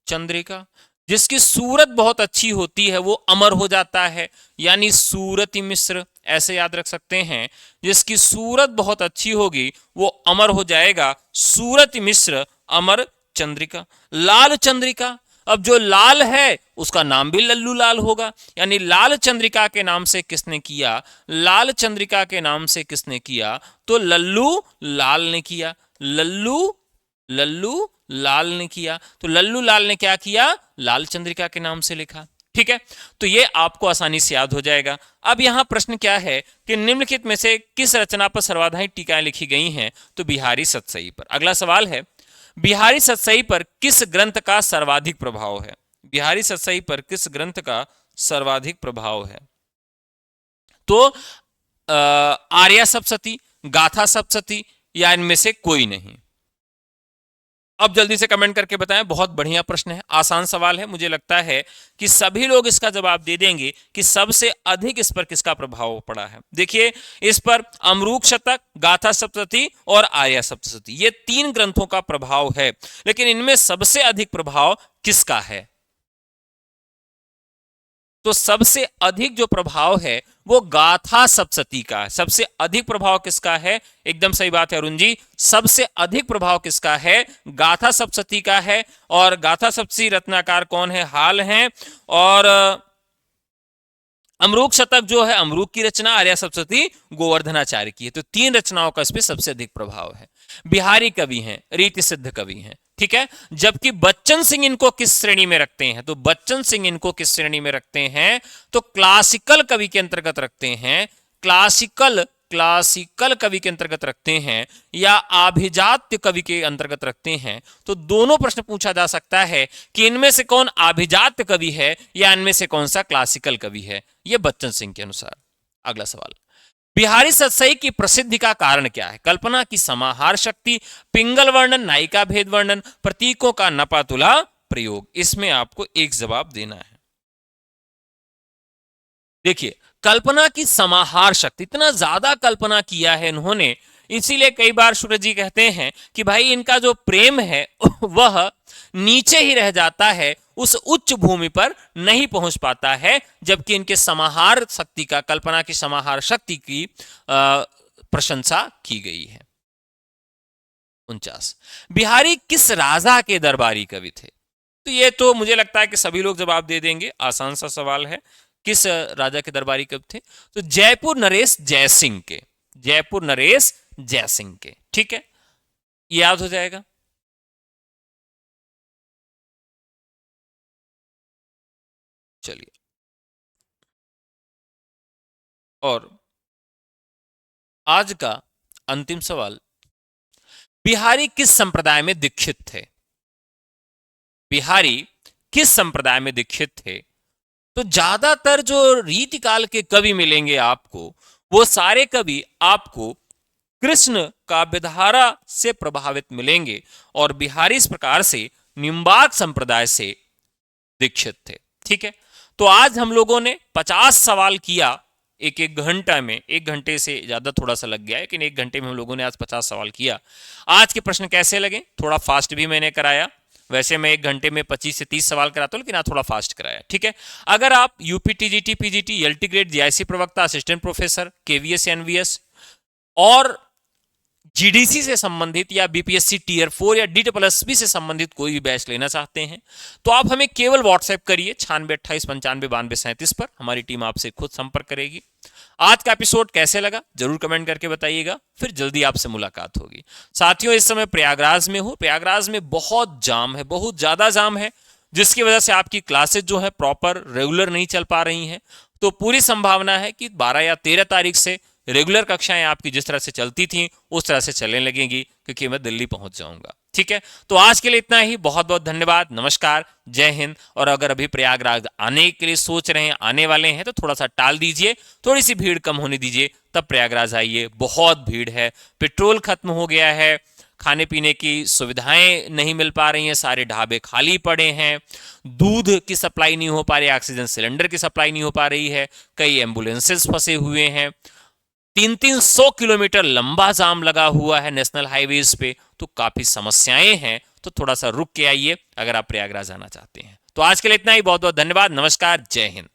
चंद्रिका जिसकी सूरत बहुत अच्छी होती है वो अमर हो जाता है, यानी सूरति मिश्र, ऐसे याद रख सकते हैं। जिसकी सूरत बहुत अच्छी होगी वो अमर हो जाएगा, सूरति मिश्र अमर चंद्रिका। लाल चंद्रिका, अब जो लाल है उसका नाम भी लल्लू लाल होगा, यानी लाल चंद्रिका के नाम से किसने किया? लाल चंद्रिका के नाम से किसने किया? तो लल्लू लाल ने किया। लल्लू लाल ने किया। तो लल्लू लाल ने क्या किया? लाल चंद्रिका के नाम से लिखा। ठीक है, तो ये आपको आसानी से याद हो जाएगा। अब यहां प्रश्न क्या है कि निम्नलिखित में से किस रचना पर सर्वाधिक टीकाएं लिखी गई हैं? तो बिहारी सतसई पर। अगला सवाल है, बिहारी सतसई पर किस ग्रंथ का सर्वाधिक प्रभाव है? बिहारी सतसई पर किस ग्रंथ का सर्वाधिक प्रभाव है? तो आर्या सप्तशती, गाथा सप्तशती, या इनमें से कोई नहीं? अब जल्दी से कमेंट करके बताएं। बहुत बढ़िया प्रश्न है, आसान सवाल है। मुझे लगता है कि सभी लोग इसका जवाब दे देंगे कि सबसे अधिक इस पर किसका प्रभाव पड़ा है। देखिए, इस पर अमरूक शतक, गाथा सप्तशती और आर्या सप्तशती, ये 3 ग्रंथों का प्रभाव है, लेकिन इनमें सबसे अधिक प्रभाव किसका है? तो सबसे अधिक जो प्रभाव है वो गाथा सप्तशती का है। सबसे अधिक प्रभाव किसका है? एकदम सही बात है अरुण जी, सबसे अधिक प्रभाव किसका है? गाथा सप्तशती का है। और गाथा सप्तशती रत्नाकार कौन है? हाल हैं। और अमरूक शतक जो है अमरूक की रचना, आर्या सप्तशती गोवर्धनाचार्य की है। तो 3 रचनाओं का इस पर सबसे अधिक प्रभाव है। बिहारी कवि हैं, रीति सिद्ध कवि हैं, ठीक है। जबकि बच्चन सिंह इनको किस श्रेणी में रखते हैं? तो बच्चन सिंह इनको किस श्रेणी में रखते हैं? तो क्लासिकल कवि के अंतर्गत रखते हैं। क्लासिकल कवि के अंतर्गत रखते हैं या आभिजात्य कवि के अंतर्गत रखते हैं। तो दोनों प्रश्न पूछा जा सकता है कि इनमें से कौन आभिजात्य कवि है या इनमें से कौन सा क्लासिकल कवि है, यह बच्चन सिंह के अनुसार। अगला सवाल, बिहारी सतसई की प्रसिद्धि का कारण क्या है? कल्पना की समाहार शक्ति, पिंगल वर्णन, नायिका भेद वर्णन, प्रतीकों का नपातुला प्रयोग। इसमें आपको एक जवाब देना है। देखिए, कल्पना की समाहार शक्ति, इतना ज्यादा कल्पना किया है इन्होंने, इसीलिए कई बार सूरज जी कहते हैं कि भाई इनका जो प्रेम है वह नीचे ही रह जाता है, उस उच्च भूमि पर नहीं पहुंच पाता है, जबकि इनके समाहार शक्ति का, कल्पना की समाहार शक्ति की प्रशंसा की गई है। 49, बिहारी किस राजा के दरबारी कवि थे? तो ये तो मुझे लगता है कि सभी लोग जवाब दे देंगे, आसान सा सवाल है। किस राजा के दरबारी कवि थे? तो जयपुर नरेश जयसिंह के, जयपुर नरेश जयसिंह के, ठीक है, याद हो जाएगा। चलिए, और आज का अंतिम सवाल, बिहारी किस संप्रदाय में दीक्षित थे? बिहारी किस संप्रदाय में दीक्षित थे? तो ज्यादातर जो रीतिकाल के कवि मिलेंगे आपको, वो सारे कवि आपको कृष्ण काव्यधारा से प्रभावित मिलेंगे, और बिहारी इस प्रकार से निम्बार्क संप्रदाय से दीक्षित थे, ठीक है। तो आज हम लोगों ने 50 सवाल किया एक एक घंटा में, 1 घंटे से ज्यादा थोड़ा सा लग गया, लेकिन 1 घंटे में हम लोगों ने आज 50 सवाल किया। आज के प्रश्न कैसे लगे? थोड़ा फास्ट भी मैंने कराया, वैसे मैं 1 घंटे में 25 से 30 सवाल कराता हूं, लेकिन आज थोड़ा फास्ट कराया, ठीक है। अगर आप UP TGT, PGT, LT grade, GIC प्रवक्ता, असिस्टेंट प्रोफेसर, केवीएस, एनवीएस और जीडीसी से संबंधित या बीपीएससी टीयर 4 या DSSB से संबंधित कोई भी बैच लेना चाहते हैं, तो आप हमें केवल व्हाट्सएप करिए 9628959237 पर, हमारी टीम आपसे खुद संपर्क करेगी। आज का एपिसोड कैसे लगा जरूर कमेंट करके बताइएगा, फिर जल्दी आपसे मुलाकात होगी। साथियों, इस समय प्रयागराज में हूं, प्रयागराज में बहुत जाम है, बहुत ज्यादा जाम है, जिसकी वजह से आपकी क्लासेस जो है प्रॉपर रेगुलर नहीं चल पा रही हैं। तो पूरी संभावना है कि 12 या 13 तारीख से रेगुलर कक्षाएं आपकी जिस तरह से चलती थी उस तरह से चलने लगेंगी, क्योंकि मैं दिल्ली पहुंच जाऊंगा, ठीक है। तो आज के लिए इतना ही, बहुत बहुत धन्यवाद, नमस्कार, जय हिंद। और अगर अभी प्रयागराज आने के लिए सोच रहे हैं, आने वाले हैं, तो थोड़ा सा टाल दीजिए, थोड़ी सी भीड़ कम होने दीजिए, तब प्रयागराज आइए। बहुत भीड़ है, पेट्रोल खत्म हो गया है, खाने पीने की सुविधाएं नहीं मिल पा रही हैं, सारे ढाबे खाली पड़े हैं, दूध की सप्लाई नहीं हो पा रही, ऑक्सीजन सिलेंडर की सप्लाई नहीं हो पा रही है, कई एम्बुलेंसेस फंसे हुए हैं, 300 किलोमीटर लंबा जाम लगा हुआ है नेशनल हाईवेज पे, तो काफी समस्याएं हैं। तो थोड़ा सा रुक के आइए अगर आप प्रयागराज आना चाहते हैं। तो आज के लिए इतना ही, बहुत बहुत धन्यवाद, नमस्कार, जय हिंद।